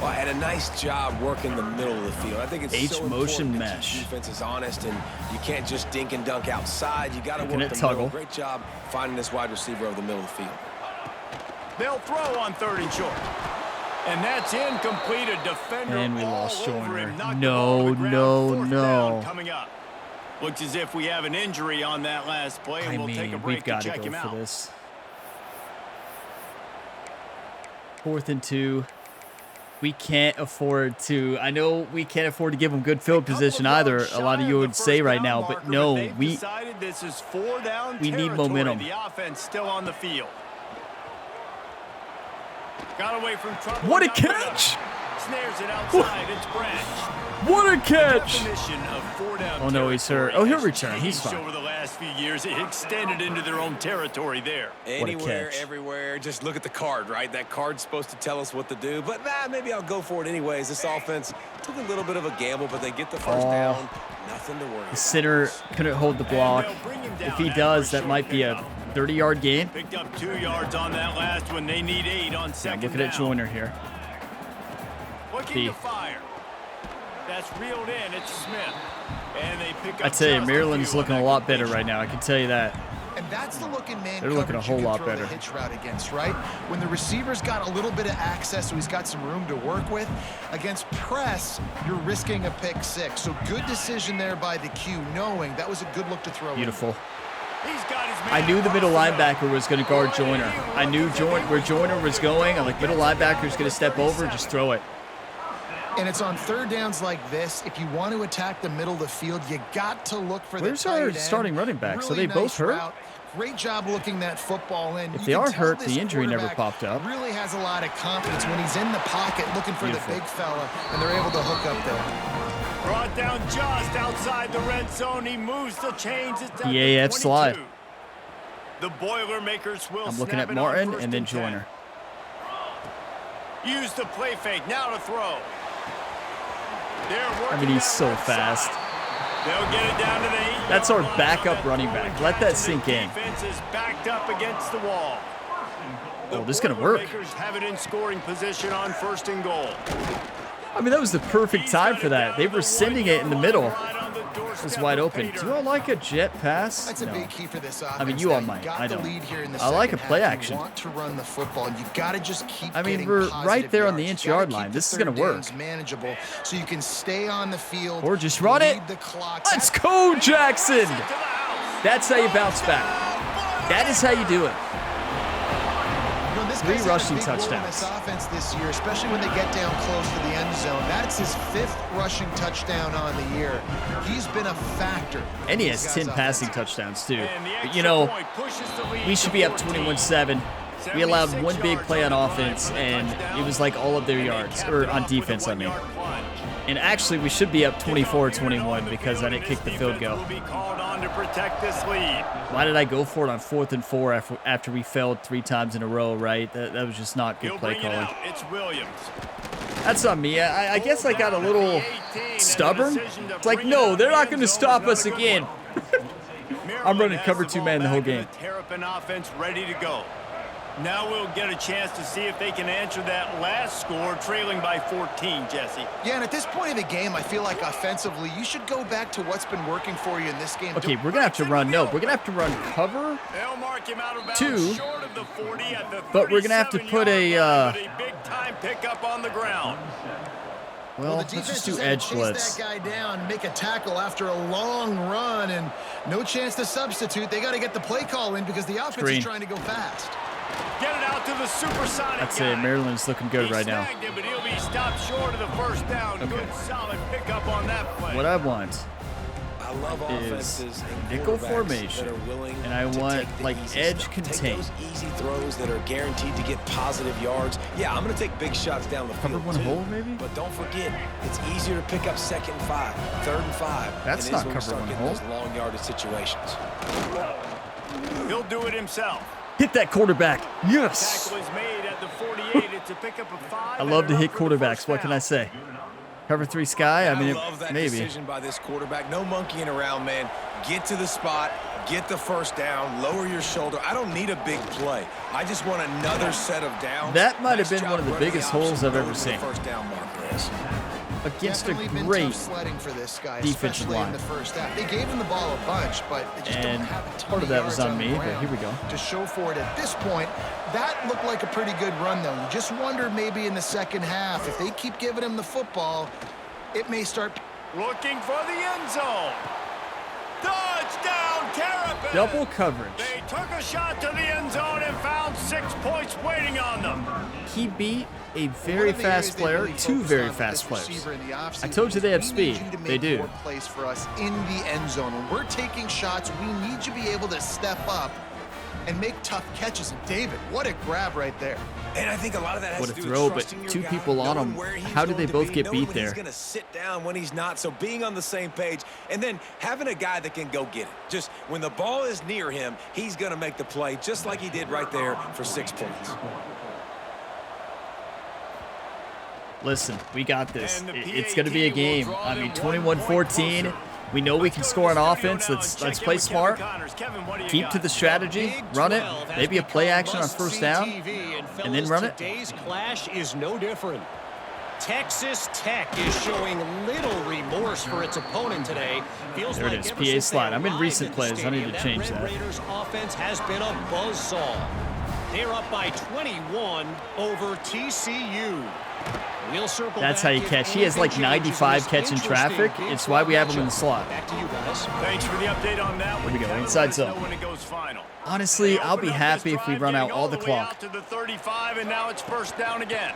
Well, and a nice job working the middle of the field. I think it's so
motion
important
mesh.
that your defense is honest, and you can't just dink and dunk outside. You got to work the
tuggle.
middle. Great job finding this wide receiver over the middle of the field.
They'll throw on 3rd and short. And that's incomplete. A defender
And we
all
lost
over
Joyner.
him. Knocked the
No,
ball to the ground.
no,
4th
no.
down coming up. Looks as if we have an injury on that last play, and
I
we'll take a
mean,
break
we've got
to
to
check him
go
out.
for this. 4th and 2. We can't afford to. I know we can't afford to give them good field position either. A lot of you would say right now, but no, we
This is 4 down
need
territory.
momentum.
The offense still on the field. Got away from trouble.
What a
got rid of
catch!
it. Snares it outside. It's Branch.
What a catch!
Definition of 4 down
Oh, no, he's hurt.
territory
Oh, he'll
has
return. He's
changed
fine.
over the last few years. It extended into their own territory there.
Anywhere,
catch.
everywhere. Just look at the card, right? That card's supposed to tell us what to do. But maybe I'll go for it anyways. This offense took a little bit of a gamble, but they get the first down. Nothing to worry about.
The center couldn't hold the block.
And they'll bring him
If
down
he
after
does,
a
that
short
might be a
pickup.
30-yard gain.
Picked up 2 yards on that last one. They need 8 on second
Looking
down.
at Joyner here.
Looking to fire. That's reeled in. It's Smith. And they pick up
I tell you,
just
Maryland's
few on
looking a
that
lot better
completion.
right now. I can tell you that.
And that's the look in man
They're looking a
coverage
whole
you can
lot
throw
better.
the hitch route against, right? When the receiver's got a little bit of access, so he's got some room to work with. Against press, you're risking a pick 6. So good decision there by the Q, knowing that was a good look to throw.
Beautiful.
He's got his man
I knew the middle
across
linebacker was going to guard Joyner. I knew where Joyner was going. I'm like, middle linebacker's going to step over, just throw it.
And it's on 3rd downs like this. If you want to attack the middle of the field, you got to look for
Where's
the tight
our
end.
starting running backs? Are
Really
they both
nice
hurt?
route. Great job looking that football in.
If
You
they
can
are
tell
hurt,
this
the injury never
quarterback
popped up.
Really has a lot of confidence when he's in the pocket looking for
Beautiful.
the big fella, and they're able to hook up there.
Brought down just outside the red zone. He moves the chains. It's at
The AF
22.
slide.
The Boilermakers will
I'm looking
snap
at
it on
Martin
1st
and then
10.
Joyner.
Use the play fake. Now to throw. They're working
I mean, he's
that
so
left
fast.
side. They'll get it down to the 8-yard
That's our
line
backup
on that
running
forward
back. Let that
pass, and
sink
the
in.
Defense is backed up against the wall.
Oh, this is going to work.
Boilermakers have it in scoring position on 1st and goal.
I mean, that was the perfect time for that. They were sending it in the middle. It was wide open. Do you all like a jet pass?
That's a big key for this offense.
I mean, you all
Now,
might.
got
I
the
don't.
lead here in the
I like a
second
play
half.
action.
You want to run the football, and you got to just keep
I mean,
getting
we're
positive
right there on the
yards.
inch-yard
Gotta
line.
keep
This
the
is gonna
third
work.
downs manageable, so you can stay on the field
Or just run it.
lead the clock.
Let's go, Jackson. That's how you bounce back. That is how you do it.
You know, this
3
guy's had a
rushing
big role in
touchdowns.
this offense this year, especially when they get down close to the end zone. That's his 5th rushing touchdown on the year. He's been a factor.
And he
in
has
these
10
guys'
passing
offense.
touchdowns, too.
And the
But,
extra
you know,
point pushes the lead
we
to
should be up
14.
21-7. We allowed one big
76
play on
yards the
offense,
drive
and
for the touchdown,
it was like all of their
and they
yards,
capped
or
it
on
off with a
defense, I mean.
1-yard plunge.
And actually, we should be up 24-21 because I didn't kick the field goal.
Will be called on to protect this lead.
Why did I go for it on 4th and 4 after we failed 3 times in a row, right? That was just not good
He'll
play
bring it
calling.
out. It's Williams.
That's on me. I guess I got a little
Down at the 18, and the
stubborn.
decision to
It's like,
bring it
no,
out
they're
of the
not
end
going to
zone
stop
is
us
not a good
again.
one.
I'm running
Maryland
cover
has
2
the
man the
ball
whole
back, and
game.
the Terrapin offense ready to go. Now we'll get a chance to see if they can answer that last score, trailing by 14, Jesse.
Yeah, and at this point of the game, I feel like offensively, you should go back to what's been working for you in this game.
Okay, we're going to have to run. No, we're going to have to run cover.
They'll mark him out of bounds
2,
short of the 40 at the
but we're gonna have to put
37-yard line,
a,
but a big time pickup on the ground.
Well,
the
let's
defense
just do
is able to
edge
chase
blitz.
that guy down, make a tackle after a long run, and no chance to substitute. They got to get the play call in because the offense
Screen.
is trying to go fast.
Get it out to the supersonic
That's
guy.
it. Maryland's looking good
He
right now.
snagged him, but he'll be stopped short of the first down.
Okay.
Good, solid pickup on that play.
What I want
I love
is
offenses and
nickel
quarterbacks
formation,
that are willing
and I
to
want,
take the
like,
easy
edge
stuff.
contain.
Take those easy throws that are guaranteed to get positive yards. Yeah, I'm going to take big shots down the
Cover
field,
one
too.
hole, maybe?
But don't forget, it's easier to pick up 2nd and 5, 3rd and 5.
That's
than it is
not
when we
cover
start
one
getting
hole.
those long yardage situations.
He'll do it himself.
Hit that quarterback. Yes.
Tackle is made at the 48. It's a pickup of 5.
I love to
and
hit
enough for the
quarterbacks.
first
What can I
down.
say? Cover 3 sky. I mean,
love that
maybe.
decision by this quarterback. No monkeying around, man. Get to the spot, get the first down, lower your shoulder. I don't need a big play. I just want another set of downs.
That might have
Nice
been one of the
job running
biggest
option,
holes I've
know
ever
where the
seen.
First down marker is.
Against a
Definitely been
great
tough sledding for this guy,
defensive
especially
line.
in the first half. They gave him the ball a bunch, but they just
And
don't have a ton
part of that
yards
was on
the
me, but
ground
here we go.
to show for it at this point. That looked like a pretty good run, though. You just wonder maybe in the second half, if they keep giving him the football, it may start.
Looking for the end zone. Touchdown, Terrapins.
double coverage.
They took a shot to the end zone and found 6 points waiting on them.
He beat a very
One of the areas
fast
they
player,
really
2
focus
very
on with
fast
this
players.
receiver in the
I
offseason
told you they have
is
speed.
we need you to
They
make
do.
more plays for us in the end zone. When we're taking shots, we need you to be able to step up and make tough catches. And David, what a grab right there.
And I think a lot of that has
What
to
a
do
throw,
with
but
trusting your
2
guy,
people on
knowing
him.
where he's
How did they
going to
both
be,
get
knowing
beat
when
there?
He's going to sit down when he's not. So being on the same page and then having a guy that can go get it. Just when the ball is near him, he's going to make the play just like he did right there for 6 points.
Listen, we got this.
And the
It's going to be a
PAT will
game.
draw
I
them
mean,
1 point
21-14.
closer.
We know we can score on offense. Let's play smart. Keep to the strategy.
Big
Run it.
12 has
Maybe a play
become
action on
must-see
first down.
TV,
and then
fellas,
run it.
Today's clash is no different. Texas Tech is showing little remorse for its opponent today. Feels
There it
like
is,
ever
PA
since they
slide. I'm in
arrived
recent
at the
plays. I need
stadium,
to change
Red
that.
Raiders offense has been a buzzsaw. They're up by 21 over TCU. We'll circle
That's
back
how you
if
catch. He has like
anything changes in
95
this
catching
interesting
traffic.
Big
It's why we have him in the
matchup.
slot.
Back to you guys.
Thanks for the update on that one.
we go,
Kevin.
inside
Let us know
zone.
when it goes final.
Honestly,
They
I'll be
opened up
happy
this
if we
drive
run out
getting
all the
way
clock.
out to the 35, and now it's first down again.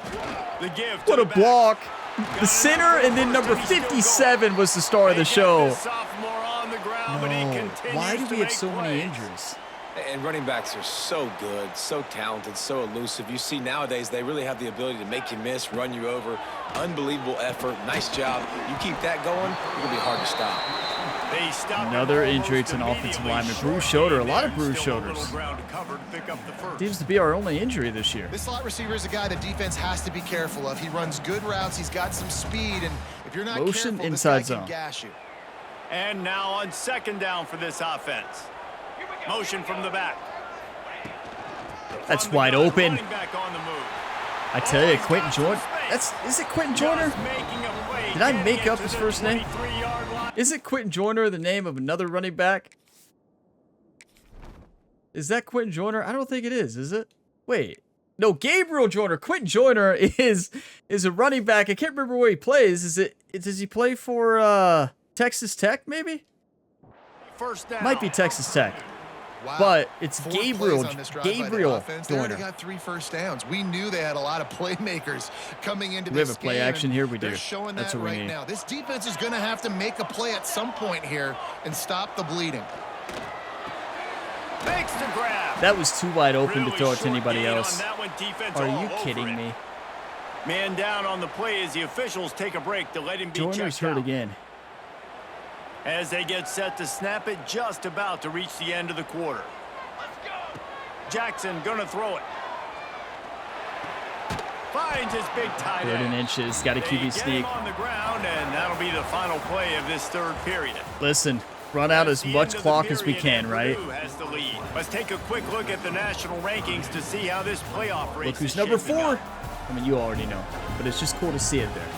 The give to
What a
the back.
block.
Got
The center
enough
and then
for
number
first, and he's still
57
going.
was the star of the
They get
show.
this sophomore on the ground, but he
No.
continues
Why do
to
we have
make
so many
plays.
injuries?
And running backs are so good, so talented, so elusive. You see nowadays they really have the ability to make you miss, run you over. Unbelievable effort. Nice job. You keep that going, it's going to be hard to stop.
They stop
Another
him
injury
almost
to an offensive
immediately.
lineman.
Short
Bruce shoulder, a
gain
lot of
there,
bruised
still a little
shoulders.
ground to cover to pick up the first.
Seems to be our only injury this year.
This slot receiver is a guy the defense has to be careful of. He runs good routes. He's got some speed, and if you're not
Motion
careful,
inside
this guy can
zone.
gash you.
And now on second down for this offense. Motion from the back.
That's
From the
wide
gun,
open.
running back on the move.
I tell you,
he's
Quentin
got some
Joyner.
space.
Is it Quentin Joyner?
Just making a play,
Did I
getting
make up
into
his
the
first name?
23-yard line.
Is it Quentin Joyner the name of another running back? Is that Quentin Joyner? I don't think it is it? Wait. No, Gabriel Joyner. Quentin Joyner is a running back. I can't remember where he plays. Does he play for Texas Tech maybe?
First down.
Might be Texas Tech.
Wow.
But it's
4
Gabriel
plays on this drive by the
Gabriel
offense. They already
Joyner.
got 3 first downs. We knew they had a lot of playmakers coming into
We have
this
a play
game,
action
and
here. We
they're
do.
showing
That's
that
what we
right
need.
now. This defense is going to have to make a play at some point here and stop the bleeding.
Makes the grab.
That was too wide open
Really
to throw it to
short
anybody
gain on
else.
that one, defense
Are
all
you
over
kidding
it.
me?
Man down on the play as the officials take a break to let him be
Joyner's
checked
hurt
out.
again.
As they get set to snap it, just about to reach the end of the quarter. Jackson gonna throw it. Finds his big tight
3rd and
end.
inches. Got a
They
QB
get
sneak.
him on the ground, and that'll be the final play of this third period.
Listen, run out as
That's the
much
end of the
clock as we
period,
can,
and
right?
Purdue has the lead. Let's take a quick look at the national rankings to see how this playoff race
Look who's
is
number
shaping
4.
up.
I mean, you already know, but it's just cool to see it there.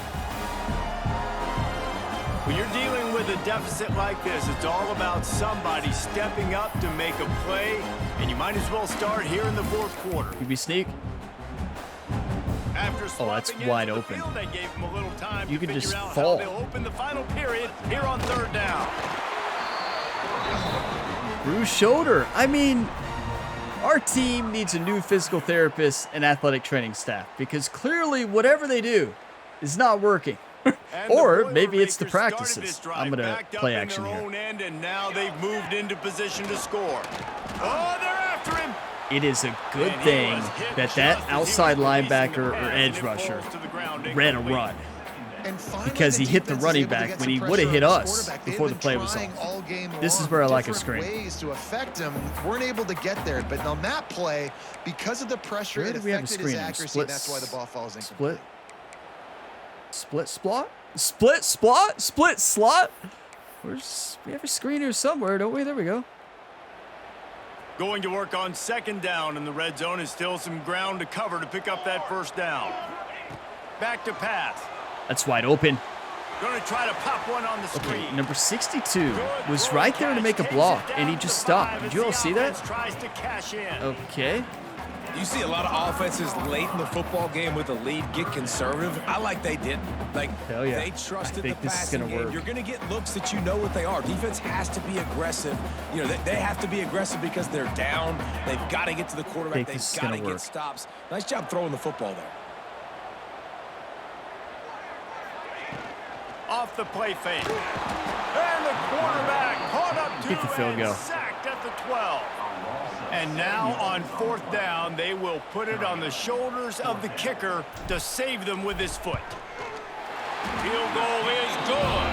When you're dealing with a deficit like this, it's all about somebody stepping up to make a play, and you might as well start here in the fourth quarter.
QB sneak.
After
Oh, that's
swapping
wide
into the
open.
field, they gave him a little time
You
to
can
figure
just
out
fall.
how they'll open the final period here on third down.
Bruised shoulder. I mean, our team needs a new physical therapist and athletic training staff because clearly whatever they do is not working.
And
Or
the
maybe it's the
Boilermakers started
practices.
this drive
I'm going to
backed up
play
in
action
their
here.
own end, and now they've moved into position to score. Oh, they're after him.
It is a good
And he
thing
was hit
that
just
that
as he
outside
was releasing
linebacker
the
or
pass, and
edge
it
rusher
falls to the ground
ran a
incomplete.
run.
And finally,
Because he hit the
defense is
running
able to
back
get
when
some
he
pressure
would've hit
on
us
quarterback.
before
They've
the play
been
was
trying
on.
all game
This is
long,
where I like a
different
screen.
ways to affect him. Weren't able to get there, but on that play, because of the pressure,
Where
it
do we have a
affected
screen
his
here?
accuracy.
Split
That's why the ball falls incomplete.
Split slot? Split slot? Split slot? We have a screen here somewhere, don't we? There we go.
Going to work on second down in the red zone is still some ground to cover to pick up that first down. Back to pass.
That's wide open.
Going to try to pop one on the
Okay,
screen.
number 62
Good
was
throw
right there to
catch,
make a
takes it
block,
down
and he
to
just
5
stopped. Did
as
you all
the
see that?
offense tries to cash in.
Okay.
You see a lot of offenses late in the football game with a lead get conservative. I like they didn't. Like,
Hell yeah.
they trusted
I think
the
this is
passing
gonna
game.
work.
You're going to get looks that you know what they are. Defense has to be aggressive. You know, they have to be aggressive because they're down. They've got to get to the quarterback.
Think this is
They've got to
gonna work.
get stops. Nice job throwing the football there.
Off the play fake. And the quarterback caught up to
Get the field
and
goal.
sacked at the 12. And now on fourth down, they will put it on the shoulders of the kicker to save them with his foot. Field goal is good.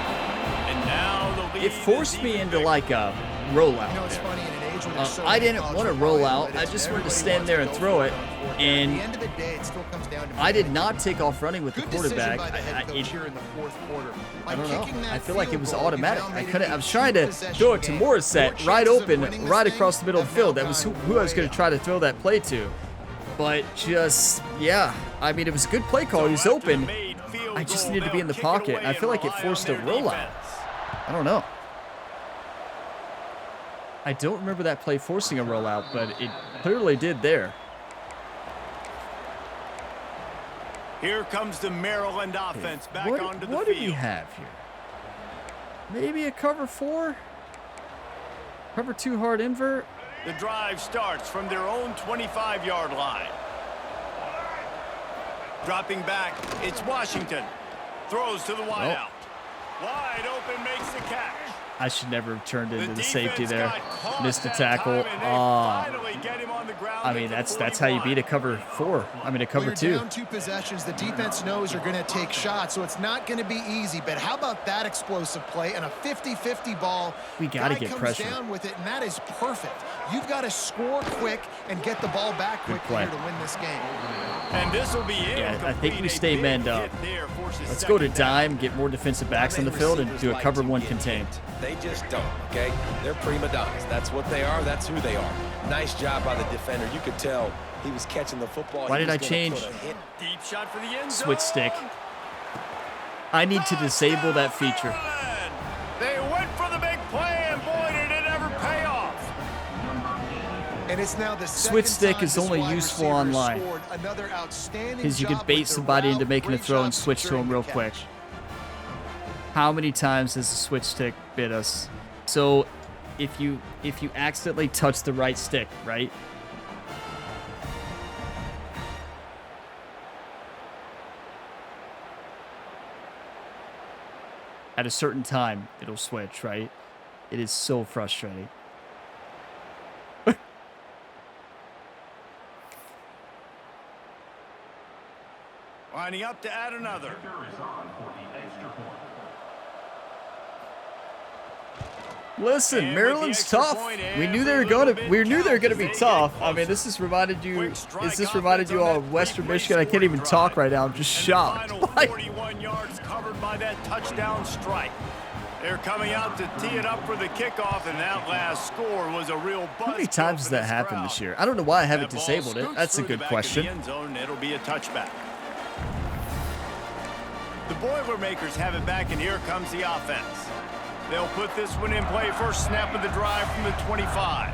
And now the lead
It forced
is
me
even
into
bigger.
like a rollout
You know, it's
there.
funny in an age when there's so
I
many
didn't
college
want to
football
roll out. I
analytics,
just wanted to
everybody
stand
wants
there
to
and
go
throw
for
it.
on fourth.
And
at the end of the day, it still comes down to
I did
making
not take off running with the
good decision
quarterback.
by the head coach
It-
here in the fourth quarter.
I
By
don't know.
kicking that
I feel like it
field
was
goal, you've
automatic.
now
I
made it
couldn't.
a
I was trying to
two-possession
throw it to
game.
Morissette,
More
right
chances of
open,
winning this
right
thing
across the middle of the
have now
field. That was
gone
who I was going
way
to try to throw that play to. But just, yeah. I mean, it was a good play call. He was
So after the
open.
made field
I just
goal,
needed to be in the
they'll kick it
pocket.
away
I feel
and
like it
rely
forced
on
a
their
rollout.
defense.
I don't know. I don't remember that play forcing a rollout, but it clearly did there.
Here comes the Maryland offense back onto the
What do
field.
we have here? Maybe a cover 4? Cover 2 hard invert?
The drive starts from their own 25-yard line. Dropping back, it's Washington. Throws to the wideout. Wide open, makes the catch.
I should never have turned into the
defense
safety there.
got caught
Missed a
that
tackle.
time, and they finally get him on the ground
I
at
mean,
the
that's how you
41.
beat a cover 4. I mean, a
When
cover
you're
2.
down 2 possessions, the defense knows you're going to take shots, so it's not going to be easy. But how about that explosive play and a 50-50 ball?
We gotta
Guy
get
comes
pressure.
down with it, and that is perfect. You've got to score quick and get the ball back
Good
quickly
play.
here to win this game.
And this will be
Yeah, I think we
incomplete. A
stay
big
manned up.
hit there forces
Let's go to
second down.
dime, get more defensive backs on the field, and do a cover 1 contained.
They just don't, okay? They're prima donnas. That's what they are. That's who they are. Nice job by the defender. You could tell he was catching the football.
Why did I change?
Deep shot for the end zone.
Switch stick. I need to disable that feature.
They went for the big play, and boy, did it ever pay off.
And it's now the
Switch stick
second
is
time
only
this wide
useful
receiver
online.
scored. Another outstanding
Because you could
job
bait
with the
somebody into
route.
making a
Great
throw
job
and switch to
securing
him
the
real
catch.
quick. How many times has the switch stick bit us? So if you accidentally touch the right stick, right? At a certain time, it'll switch, right? It is so frustrating.
Lining up to add another.
Listen,
And with
Maryland's
the extra
tough.
point,
We
and
knew they
a
were
little
gonna.
bit
We knew they were gonna be
counts as they
tough.
get
I mean,
closer.
this has reminded you.
Quick strike
Is this reminded you
offense
all
on
of
that
Western
three-play
Michigan? I can't
scoring
even talk
drive.
right now. I'm just shocked.
And the final
Like,
41 yards covered by that touchdown strike. They're coming out to tee it up for the kickoff, and that last score was a real buzz.
how many times has that happened this year? I don't know why I haven't disabled it. That's a good question.
It'll be a touchback. The Boilermakers have it back, and here comes the offense. They'll put this one in play. First snap of the drive from the 25.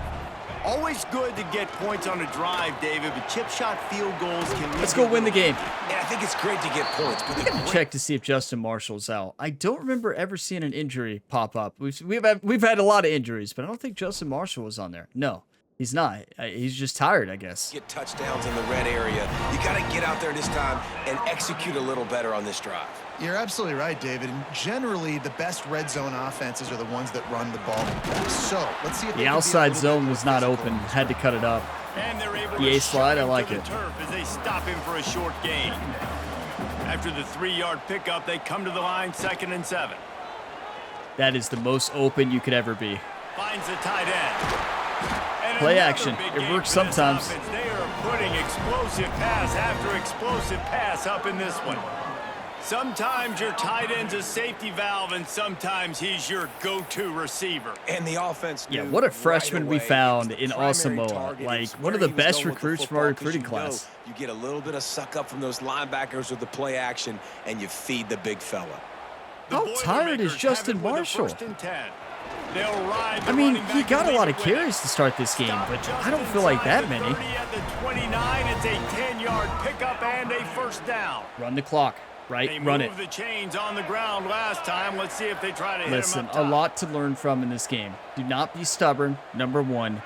Always good to get points on a drive, David, but chip shot field goals can...
Let's go win the game.
Yeah, I think it's great to get points, but
I gotta check to see if Justin Marshall's out. I don't remember ever seeing an injury pop up. We've had a lot of injuries, but I don't think Justin Marshall was on there. No, he's not. He's just tired, I guess.
get touchdowns in the red area. You got to get out there this time and execute a little better on this drive.
You're absolutely right, David. And generally, the best red zone offenses are the ones that run the ball best. So let's see if they
The
can be a
outside
little
zone
bit
was
more
not
physical.
open. Had to cut it up.
And they're able
The
to
A-slide,
shove
I
him
like
to
it.
the turf as they stop him for a short gain. After the 3-yard pickup, they come to the line, 2nd and 7.
That is the most open you could ever be.
Finds the tight end. And
Play
another
action.
big
It
game
works
for this
sometimes.
offense. They are putting explosive pass after explosive pass up in this one. Sometimes your tight end's a safety valve, and sometimes he's your go-to receiver.
And the offense.
Yeah,
knew
what a
right
freshman we
away
found
it's the
in
primary
Asamoah.
target.
Like,
It's
one of
where
the
he was
best
going with the
recruits from our
football, 'cause
recruiting
you
class.
know you get a little bit of suck up from those linebackers with the play action, and you feed the big fella.
How tired is
Boilermakers
Justin
have it with a
Marshall?
1st and 10. They'll ride the
I mean,
running
he
back
got
and
a lot
make
of
it win.
carries to start this game,
Stop
but
just
I don't feel like
inside
that
the
many.
30 at the 29. It's a 10-yard pickup and a first down.
Run the clock, right?
They
Run it.
moved the chains on the ground last time. Let's see if they try to
Listen,
hit him
a
up top.
lot to learn from in this game. Do not be stubborn, number one,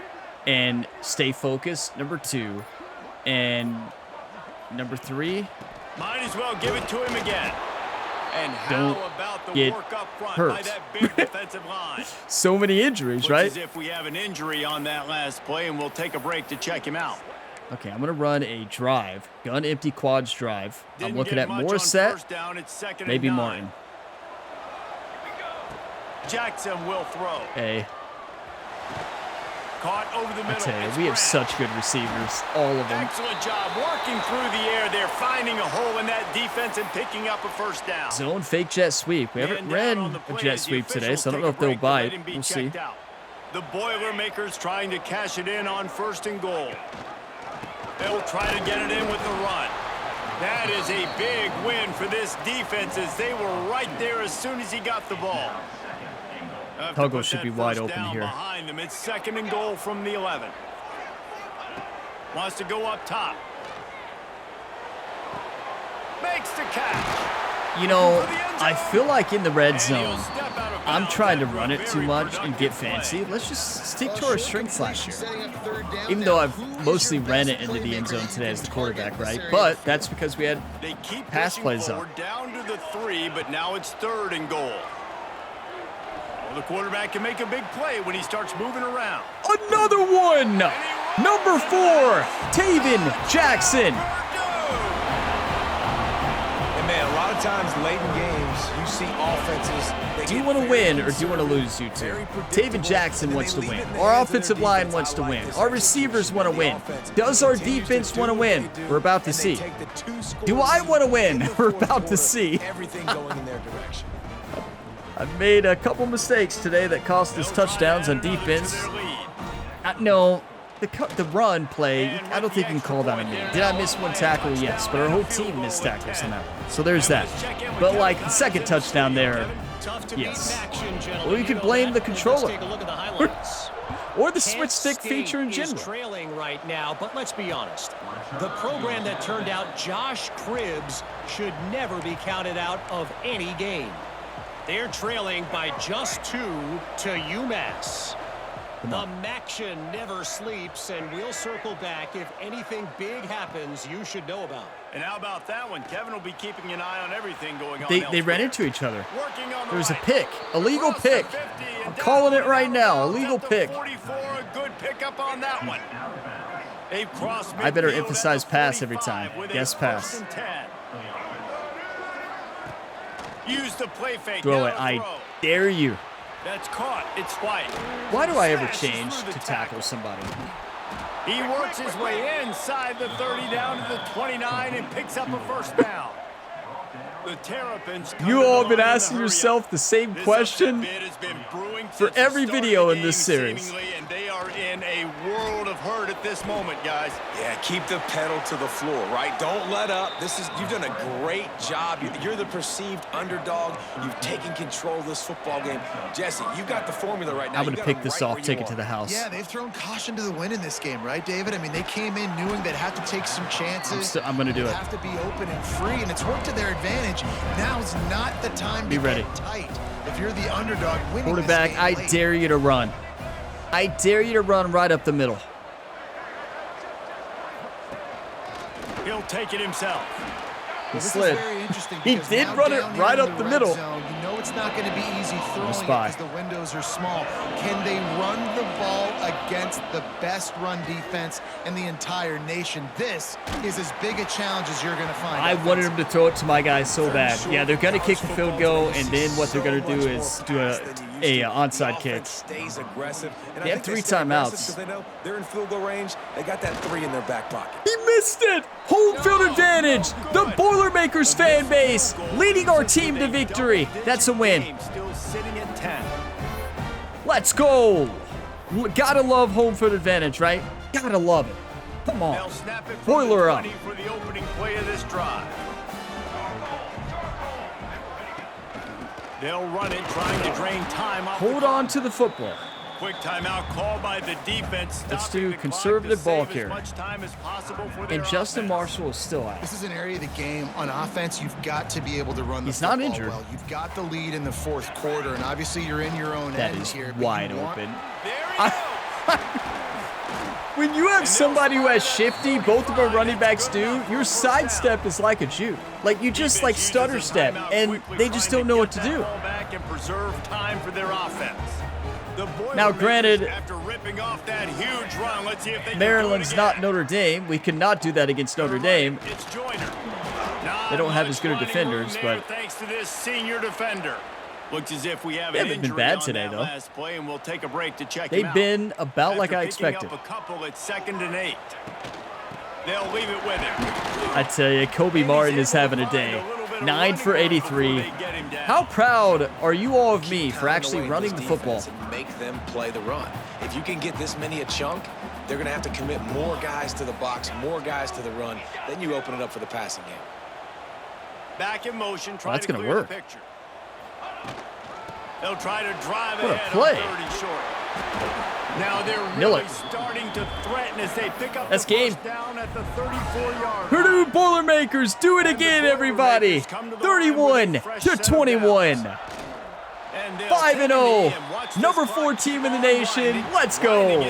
and stay focused, number two, and number three,
Might as well give it to him again. And how
Don't
about the
get
work up front
hurt.
by that big defensive line?
so many injuries,
Looks
right?
as if we have an injury on that last play, and we'll take a break to check him out.
Okay, I'm going to run a drive, gun empty quads drive. I'm
Didn't
looking
get
at
much on
Morissette,
first down. It's 2nd
maybe
and 9.
Martin.
Jackson will throw.
Hey,
Caught over the middle.
I tell you,
It's
we have
Grant.
such good receivers, all of them.
Excellent job working through the air. They're finding a hole in that defense and picking up a first down.
Zone fake jet sweep. We haven't
Man down
ran
on the
a
play
jet
as the
sweep today,
officials
so I don't
take
know
a
if they'll
break to let
bite.
him be
We'll see.
checked out. The Boilermakers trying to cash it in on 1st and goal. They'll try to get it in with the run. That is a big win for this defense as they were right there as soon as he got the ball. Have to
Tuggle
put
should
that
be wide
first
open
down
here.
Behind them. It's 2nd and goal from the 11. Wants to go up top. Makes the catch.
You know,
For the end
I
zone.
feel like in the red
And
zone,
he'll step out of
I'm
bounds
trying to
after
run
a
it too
very
much and get
productive play.
fancy. Let's just stick to our strengths last year. Even though I've mostly ran it into the end zone today as the quarterback, right? But that's because we had
They keep
pass
pushing
plays up.
forward down to the 3, but now it's 3rd and goal. Well, the quarterback can make a big play when he starts moving around.
another one. Number 4, Taven Jackson.
And man, a lot of times late in games, you see offenses.
Do you want to win or do you want to lose, you two? Taven Jackson wants to win. Our offensive line wants to win. Our receivers want to win. Does our defense want to win? We're about to see. Do I want to win? We're about to see.
Everything going in their direction.
I've made a couple mistakes today that cost us touchdowns on defense. No, the run play, I don't think you can call that on me. Did I miss one tackle? Yes, but our whole team missed tackles on that one. So there's that. But like the second touchdown there, yes. Or you could blame the controller. Or the switch stick feature in general.
Trailing right now, but let's be honest. The program that turned out Josh Cribbs should never be counted out of any game. They're trailing by just 2 to UMass. The Maction never sleeps, and we'll circle back if anything big happens you should know about.
And how about that one? Kevin will be keeping an eye on everything going on.
They ran into each other. There was a pick, illegal pick. I'm calling it right now, illegal pick.
44, a good pickup on that one.
I better emphasize pass every time. Yes, pass.
Use the play fake.
Throw it. I dare you.
That's caught. It's White.
Why do I ever change to tackle somebody?
He works his way inside the 30 down to the 29 and picks up a first down. The Terrapins.
You all have been asking yourself the same question for every video in this series.
And they are in a world of hurt at this moment, guys.
Yeah, keep the pedal to the floor, right? Don't let up. You've done a great job. You're the perceived underdog. You've taken control of this football game. Jesse, you got the formula right now.
I'm going to pick this off, take it to the house.
Yeah, they've thrown caution to the wind in this game, right, David? I mean, they came in knowing they'd have to take some chances.
I'm going to do it.
They have to be open and free, and it's worked to their advantage. Now's not the time to get tight. If you're the underdog winning
quarterback,
this game
I dare you to run. I dare you to run right up the middle.
He'll take it himself.
He slid. He did run it right up the middle.
Zone, you know it's not going to be easy throwing it
spy.
because the windows are small. Can they run the ball against the best run defense in the entire nation? This is as big a challenge as you're going to find.
I wanted him to throw it to my guys so bad. Yeah, they're going to kick the field goal, and then what they're going to do is do a onside kick. They have 3 timeouts.
They know they're in field goal range. They got that 3 in their back pocket.
He missed it! Home field advantage! The Boilermakers fan base leading our team to victory. That's a win.
Still sitting at 10.
Let's go! Gotta love home field advantage, right? Gotta love it. Come on.
They'll snap it from
Boiler
the
up.
20 for the opening play of this drive. They'll run it, trying to drain time off.
Hold on to the football.
Quick timeout call by the defense.
Let's
stopping
do
the clock
conservative
to
ball
save
carry.
as much time as possible for their
And Justin
offense.
Marshall is still out.
This is an area of the game on offense you've got to be able to run the
He's not
football
injured.
well. You've got the lead in the 4th quarter, and obviously you're in your own
That
end
is
here. but
wide
you want-
open.
There he goes.
When you have somebody who has shifty, both of our running backs do, your sidestep is like a juke. Like you just like stutter step, and they just don't know what to do.
Back and preserve time for their offense. The
Now,
Boilermakers,
granted,
after ripping off that huge run, let's see if they can
Maryland's
do it
not
again.
Notre Dame. We cannot do that against Notre Dame.
It's Joyner.
They don't have
Not
as good of
much
defenders,
running room
but
there thanks to this senior defender. Looks as if we have
They
an
haven't been
injury
bad
on
today,
that
though.
last play, and we'll take a break to check him
they've
out.
been about like I
After picking
expected.
up a couple at 2nd and 8. They'll leave it with him.
I tell you, Kobe Martin is having a day. 9 for 83. How proud are you all of me for actually running the football?
And make them play the run. If you can get this many a chunk, they're going to have to commit more guys to the box, more guys to the run. Then you open it up for the passing game.
Back in motion, trying
that's
to
gonna
clear
work.
the picture. They'll try to drive
What a
ahead
play.
on 30 short. Now they're
Mill
really
it.
starting to threaten as they pick up
That's
the
game.
first down at the 34-yard
Purdue Boilermakers, do it again, everybody. 31 to 21. 5-0. Number 4 team in the nation. Let's go.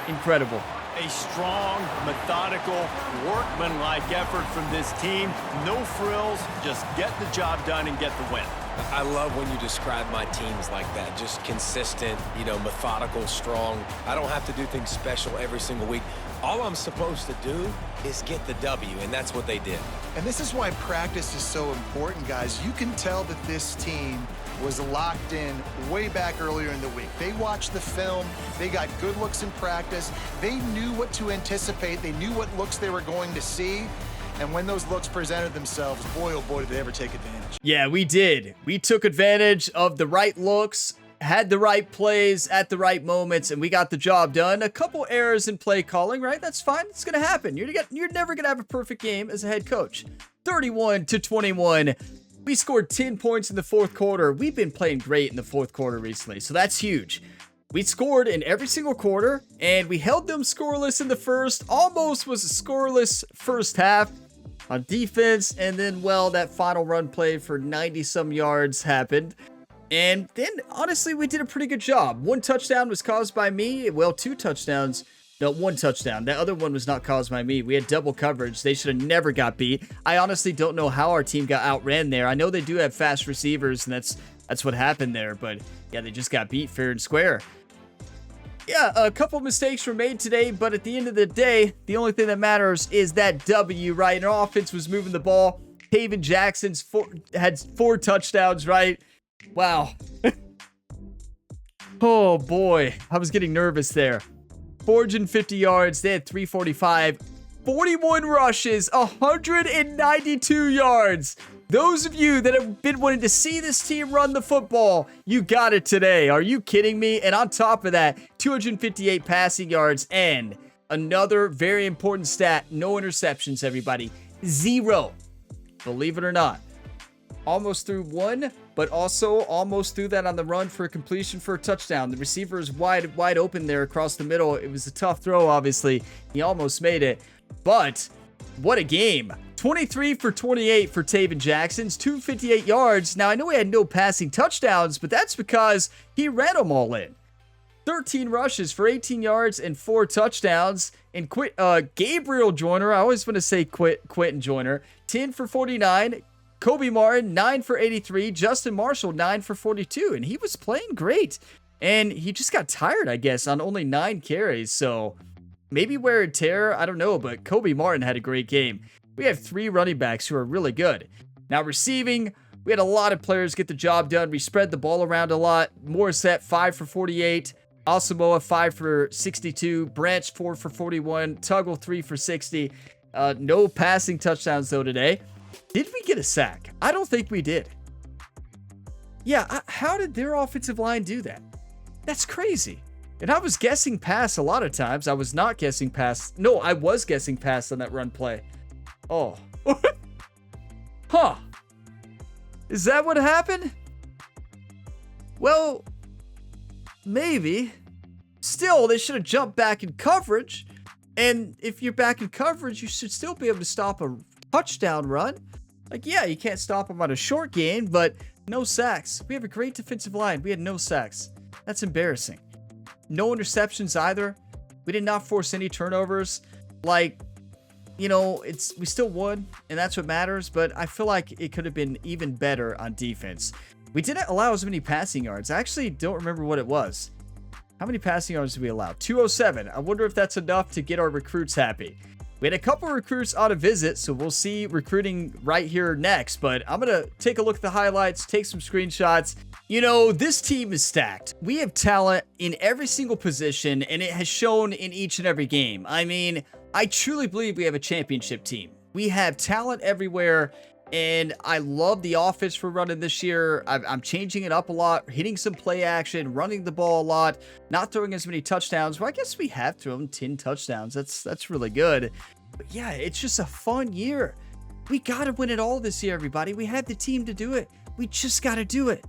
Incredible.
A strong, methodical, workmanlike effort from this team. No frills, just get the job done and get the win.
I love when you describe my teams like that. Just consistent, methodical, strong. I don't have to do things special every single week. All I'm supposed to do is get the W, and that's what they did.
And this is why practice is so important, guys. You can tell that this team was locked in way back earlier in the week. They watched the film. They got good looks in practice. They knew what to anticipate. They knew what looks they were going to see. And when those looks presented themselves, boy, oh boy, did they ever take advantage.
Yeah, we did. We took advantage of the right looks, had the right plays at the right moments, and we got the job done. A couple errors in play calling, right? That's fine. It's going to happen. You're never going to have a perfect game as a head coach. 31-21. We scored 10 points in the fourth quarter. We've been playing great in the fourth quarter recently, so that's huge. We scored in every single quarter, and we held them scoreless in the first. Almost was a scoreless first half on defense, and then, well, that final run play for 90-some yards happened. And then, honestly, we did a pretty good job. One touchdown was caused by me. Well, two touchdowns. No, one touchdown. That other one was not caused by me. We had double coverage. They should have never got beat. I honestly don't know how our team got outran there. I know they do have fast receivers, and that's what happened there. But, yeah, they just got beat fair and square. Yeah, a couple mistakes were made today, but at the end of the day, the only thing that matters is that W, right? And our offense was moving the ball. Taven Jackson had 4 touchdowns, right? Wow. Oh, boy. I was getting nervous there. 450 yards. They had 345. 41 rushes. 192 yards. Those of you that have been wanting to see this team run the football, you got it today. Are you kidding me? And on top of that, 258 passing yards and another very important stat, no interceptions, everybody. 0. Believe it or not. Almost threw 1, but also almost threw that on the run for a completion for a touchdown. The receiver is wide open there across the middle. It was a tough throw, obviously. He almost made it, but what a game. 23 for 28 for Taven Jackson's, 258 yards. Now, I know he had no passing touchdowns, but that's because he ran them all in. 13 rushes for 18 yards and 4 touchdowns. And Gabriel Joyner, I always want to say Quentin Joyner, 10 for 49. Kobe Martin, 9 for 83. Justin Marshall, 9 for 42. And he was playing great. And he just got tired, I guess, on only 9 carries. So maybe wear and tear, I don't know. But Kobe Martin had a great game. We have 3 running backs who are really good. Now receiving, we had a lot of players get the job done. We spread the ball around a lot. Morissette, 5 for 48. Asamoah, 5 for 62. Branch, 4 for 41. Tuggle, 3 for 60. No passing touchdowns, though, today. Did we get a sack? I don't think we did. Yeah, how did their offensive line do that? That's crazy. And I was guessing pass a lot of times. I was not guessing pass. No, I was guessing pass on that run play. Oh. Huh. Is that what happened? Well, maybe. Still, they should have jumped back in coverage. And if you're back in coverage, you should still be able to stop a touchdown run. Like, yeah, you can't stop them on a short gain, but no sacks. We have a great defensive line. We had no sacks. That's embarrassing. No interceptions either. We did not force any turnovers. Like, you know, we still won, and that's what matters, but I feel like it could have been even better on defense. We didn't allow as many passing yards. I actually don't remember what it was. How many passing yards did we allow? 207. I wonder if that's enough to get our recruits happy. We had a couple recruits on a visit, so we'll see recruiting right here next, but I'm going to take a look at the highlights, take some screenshots. You know, this team is stacked. We have talent in every single position, and it has shown in each and every game. I mean, I truly believe we have a championship team. We have talent everywhere, and I love the offense we're running this year. I'm changing it up a lot, hitting some play action, running the ball a lot, not throwing as many touchdowns. Well, I guess we have thrown 10 touchdowns. That's really good. But yeah, it's just a fun year. We got to win it all this year, everybody. We have the team to do it. We just got to do it.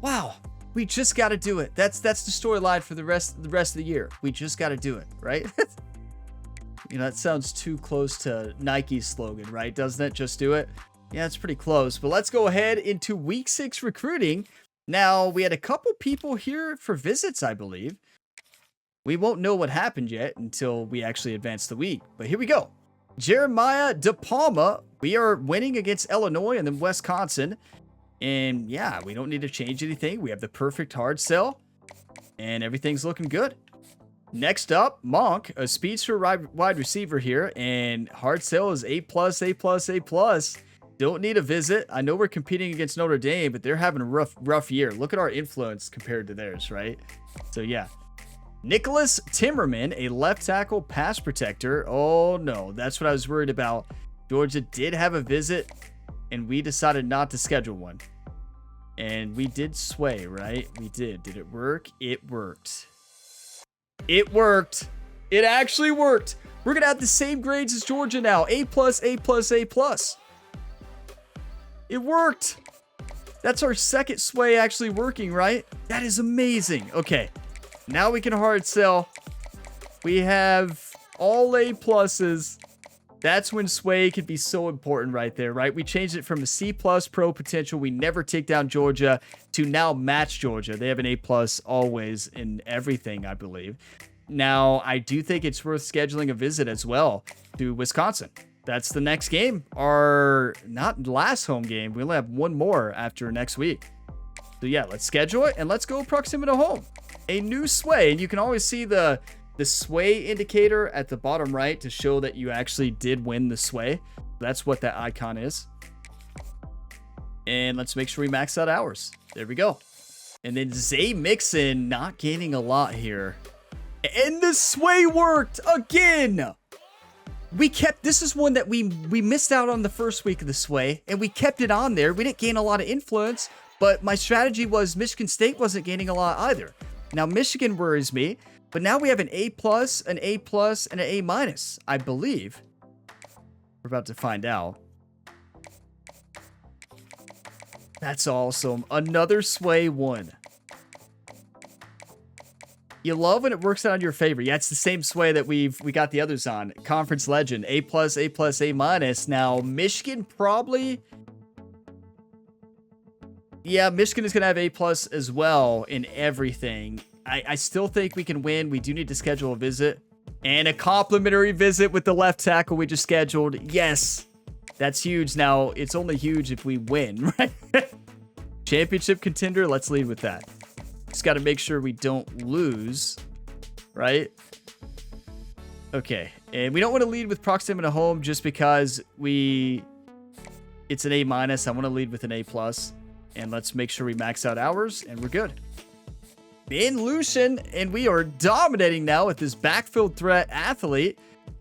Wow. We just got to do it. That's the storyline for the rest of the year. We just got to do it, right? You know, that sounds too close to Nike's slogan, right? Doesn't it? Just do it. Yeah, it's pretty close. But let's go ahead into week 6 recruiting. Now, we had a couple people here for visits, I believe. We won't know what happened yet until we actually advance the week. But here we go. Jeremiah DePalma. We are winning against Illinois and then Wisconsin. And yeah, we don't need to change anything. We have the perfect hard sell. And everything's looking good. Next up, Monk, a speedster wide receiver here. And hard sell is A+, A+, A+. Don't need a visit. I know we're competing against Notre Dame, but they're having a rough year. Look at our influence compared to theirs, right? So yeah. Nicholas Timmerman, a left tackle pass protector. Oh no, that's what I was worried about. Georgia did have a visit, and we decided not to schedule one. And we did sway, right? We did. Did it work? It worked. It worked. It actually worked. We're going to have the same grades as Georgia now. A+, A+, A+. It worked. That's our second sway actually working, right? That is amazing. Okay. Now we can hard sell. We have all A+. That's when sway could be so important right there, right? We changed it from a C+ pro potential. We never take down Georgia to now match Georgia. They have an A+ always in everything, I believe. Now, I do think it's worth scheduling a visit as well to Wisconsin. That's the next game. Our not last home game. We only have one more after next week. So yeah, let's schedule it and let's go proximity to home. A new sway, and you can always see the sway indicator at the bottom right to show that you actually did win the sway. That's what that icon is. And let's make sure we max out hours. There we go. And then Zay Mixon not gaining a lot here. And the sway worked again. We kept, this is one that we missed out on the first week of the sway, and we kept it on there. We didn't gain a lot of influence, but my strategy was Michigan State wasn't gaining a lot either. Now Michigan worries me, but now we have an A+, an A+, and an A-, I believe. We're about to find out. That's awesome. Another sway one. You love when it works out in your favor. Yeah, it's the same sway that we got the others on. Conference legend, A+, A+, A-. Now, Michigan probably... Yeah, Michigan is going to have A+ as well in everything. I still think we can win. We do need to schedule a visit. And a complimentary visit with the left tackle we just scheduled. Yes, that's huge. Now, it's only huge if we win, right? Championship contender, let's lead with that. Just got to make sure we don't lose, right? Okay, and we don't want to lead with proximity to home just because it's an A-. I want to lead with an A+. And let's make sure we max out hours, and we're good. Ben Lucian, and we are dominating now with this backfield threat athlete.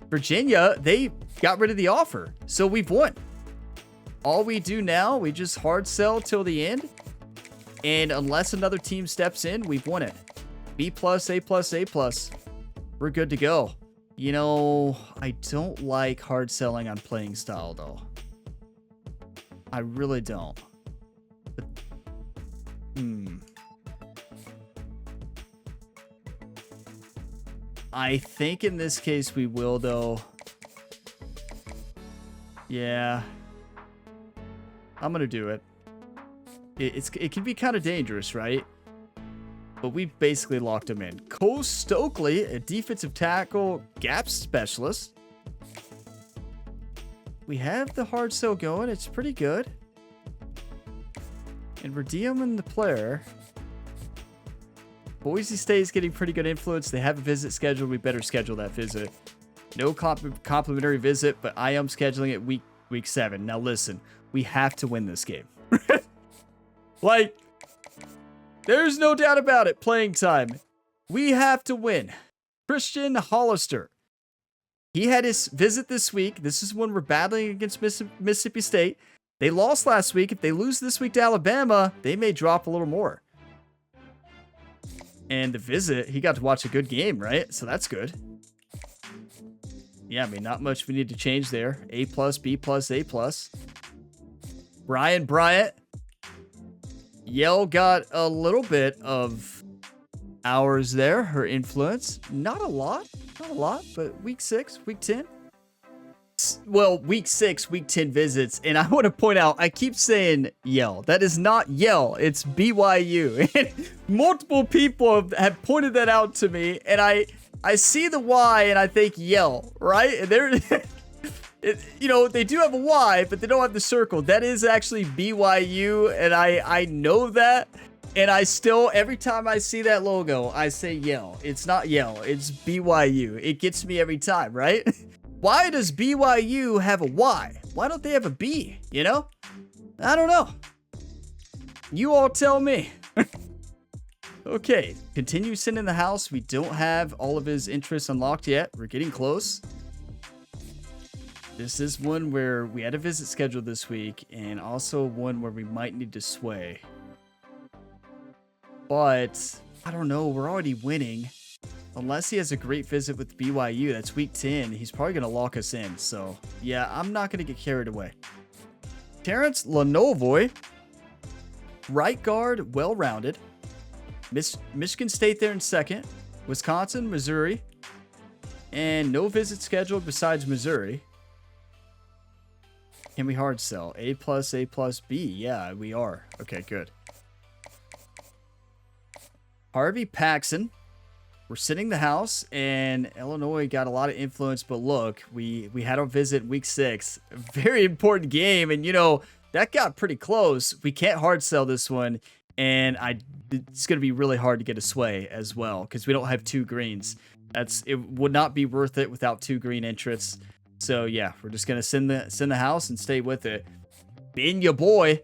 Virginia, they got rid of the offer, so we've won. All we do now, we just hard sell till the end. And unless another team steps in, we've won it. B+, A+, A+. We're good to go. You know, I don't like hard selling on playing style, though. I really don't. But, I think in this case we will, though. Yeah. I'm going to do it. It can be kind of dangerous, right? But we basically locked him in. Cole Stokely, a defensive tackle gap specialist. We have the hard sell going. It's pretty good. And we're DMing the player. Boise State is getting pretty good influence. They have a visit scheduled. We better schedule that visit. No complimentary visit, but I am scheduling it week 7. Now listen, we have to win this game. Like, there's no doubt about it. Playing time. We have to win. Christian Hollister. He had his visit this week. This is when we're battling against Mississippi State. They lost last week. If they lose this week to Alabama, they may drop a little more. And the visit, he got to watch a good game, right? So that's good. Yeah, I mean, not much we need to change there. A+, B+, A+. Brian Bryant. Yale got a little bit of hours there, her influence. Not a lot, but week 6, week 10. Well, week 6, week 10 visits. And I want to point out, I keep saying Yale. That is not Yale, it's BYU. And multiple people have pointed that out to me. And I see the Y and I think Yale, right? And they're... you know, they do have a Y, but they don't have the circle. That is actually BYU, and I know that. And I still, every time I see that logo, I say Yale. It's not Yale, it's BYU. It gets me every time, right? Why does BYU have a Y? Why don't they have a B, you know? I don't know. You all tell me. Okay, continue sitting in the house. We don't have all of his interests unlocked yet. We're getting close. This is one where we had a visit scheduled this week, and also one where we might need to sway. But I don't know. We're already winning. Unless he has a great visit with BYU, that's week 10. He's probably going to lock us in. So, yeah, I'm not going to get carried away. Terrence Lenovoy, right guard, well-rounded. Michigan State there in second. Wisconsin, Missouri. And no visit scheduled besides Missouri. Can we hard sell? A plus B. Yeah, we are. Okay, good. Harvey Paxson. We're sitting the house, and Illinois got a lot of influence, but look, we had our visit week 6. Very important game, and you know, that got pretty close. We can't hard sell this one, and it's going to be really hard to get a sway as well, because we don't have 2 greens. It would not be worth it without 2 green entrants. So yeah, we're just going to send the house and stay with it. Being your boy.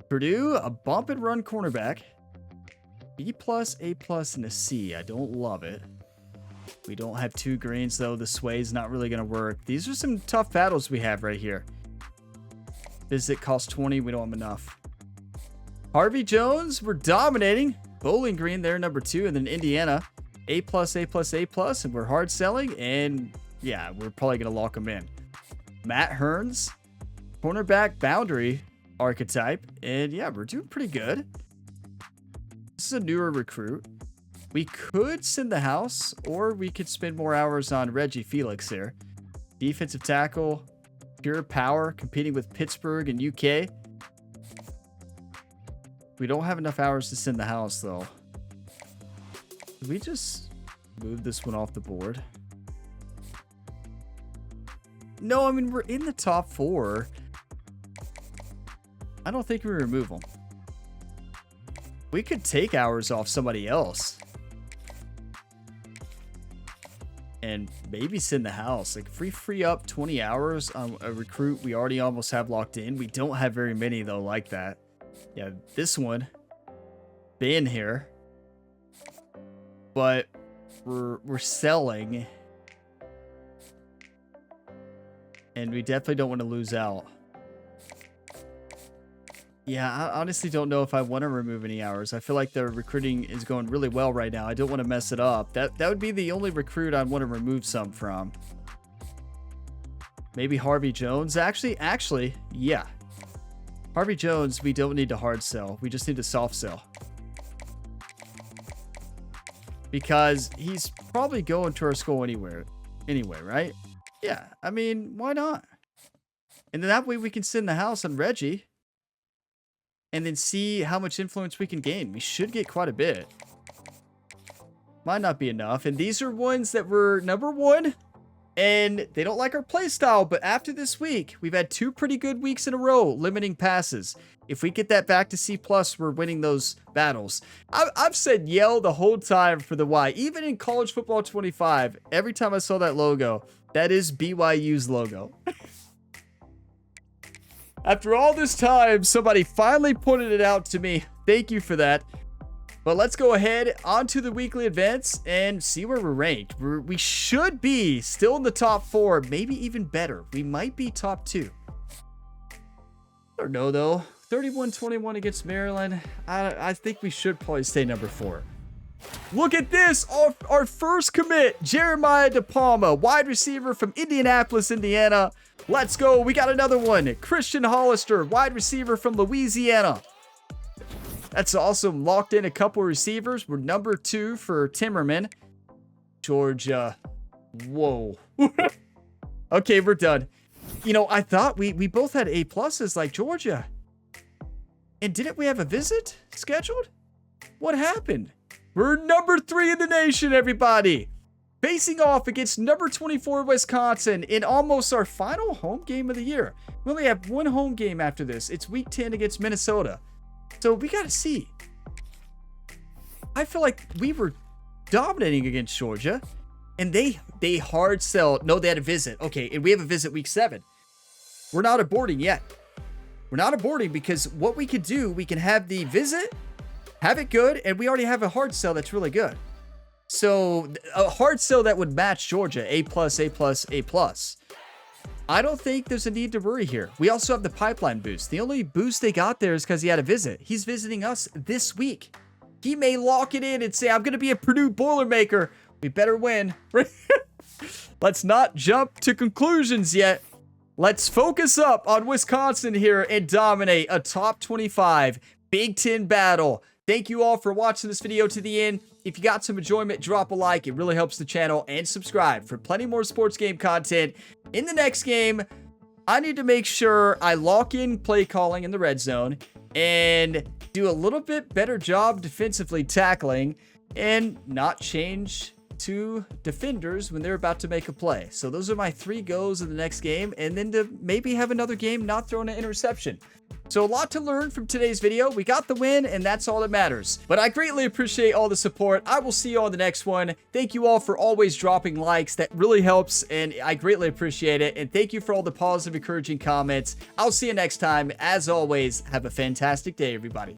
Purdue, a bump and run cornerback. B plus, A plus, and a C. I don't love it. We don't have 2 greens, though. The sway's not really going to work. These are some tough battles we have right here. Visit costs 20. We don't have enough. Harvey Jones, we're dominating. Bowling Green there, number 2. And then Indiana, A plus, A plus, A plus. And we're hard selling. And yeah, we're probably going to lock them in. Matt Hearns, cornerback boundary archetype. And yeah, we're doing pretty good. This is a newer recruit. We could send the house, or we could spend more hours on Reggie Felix here. Defensive tackle, pure power, competing with Pittsburgh and UK. We don't have enough hours to send the house, though. Did we just move this one off the board? No, I mean, we're in the top 4. I don't think we remove them. We could take hours off somebody else. And maybe send the house. Like, if we free up 20 hours on a recruit we already almost have locked in. We don't have very many, though, like that. Yeah, this one. Been here. But we're selling. And we definitely don't want to lose out. Yeah, I honestly don't know if I want to remove any hours. I feel like the recruiting is going really well right now. I don't want to mess it up. That would be the only recruit I'd want to remove some from. Maybe Harvey Jones. Actually, yeah. Harvey Jones, we don't need to hard sell. We just need to soft sell. Because he's probably going to our school anyway, right? Yeah, I mean, why not? And then that way we can send the house on Reggie. And then see how much influence we can gain. We should get quite a bit. Might not be enough. And these are ones that were number 1. And they don't like our play style. But after this week, we've had 2 pretty good weeks in a row limiting passes. If we get that back to C+, we're winning those battles. I've said yell the whole time for the Y. Even in College Football 25, every time I saw that logo, that is BYU's logo. After all this time, somebody finally pointed it out to me. Thank you for that. But let's go ahead onto the weekly events and see where we're ranked. We should be still in the top 4, maybe even better. We might be top 2. I don't know, though. 31-21 against Maryland. I think we should probably stay number 4. Look at this. Our first commit, Jeremiah DePalma, wide receiver from Indianapolis, Indiana. Let's go. We got another one. Christian Hollister, wide receiver from Louisiana. That's awesome. Locked in a couple receivers. We're number 2 for Timmerman. Georgia. Whoa. Okay, we're done. You know, I thought we both had A pluses like Georgia. And didn't we have a visit scheduled? What happened? We're number 3 in the nation, everybody. Facing off against number 24 Wisconsin in almost our final home game of the year. We only have 1 home game after this. It's week 10 against Minnesota. So we got to see. I feel like we were dominating against Georgia. And they hard sell. No, they had a visit. Okay, and we have a visit week 7. We're not aborting yet. We're not aborting because what we could do, we can have the visit, have it good, and we already have a hard sell that's really good. So a hard sell that would match Georgia, A plus, A plus, A plus. I don't think there's a need to worry here. We also have the pipeline boost. The only boost they got there is because he had a visit. He's visiting us this week. He may lock it in and say, I'm going to be a Purdue Boilermaker. We better win. Let's not jump to conclusions yet. Let's focus up on Wisconsin here and dominate a top 25 Big Ten battle. Thank you all for watching this video to the end. If you got some enjoyment, drop a like. It really helps the channel, and subscribe for plenty more sports game content. In the next game, I need to make sure I lock in play calling in the red zone and do a little bit better job defensively tackling and not change to defenders when they're about to make a play. So those are my 3 goals in the next game, and then to maybe have another game not throwing an interception. So a lot to learn from today's video. We got the win, and that's all that matters. But I greatly appreciate all the support. I will see you on the next one. Thank you all for always dropping likes. That really helps, and I greatly appreciate it. And thank you for all the positive, encouraging comments. I'll see you next time. As always, have a fantastic day, everybody.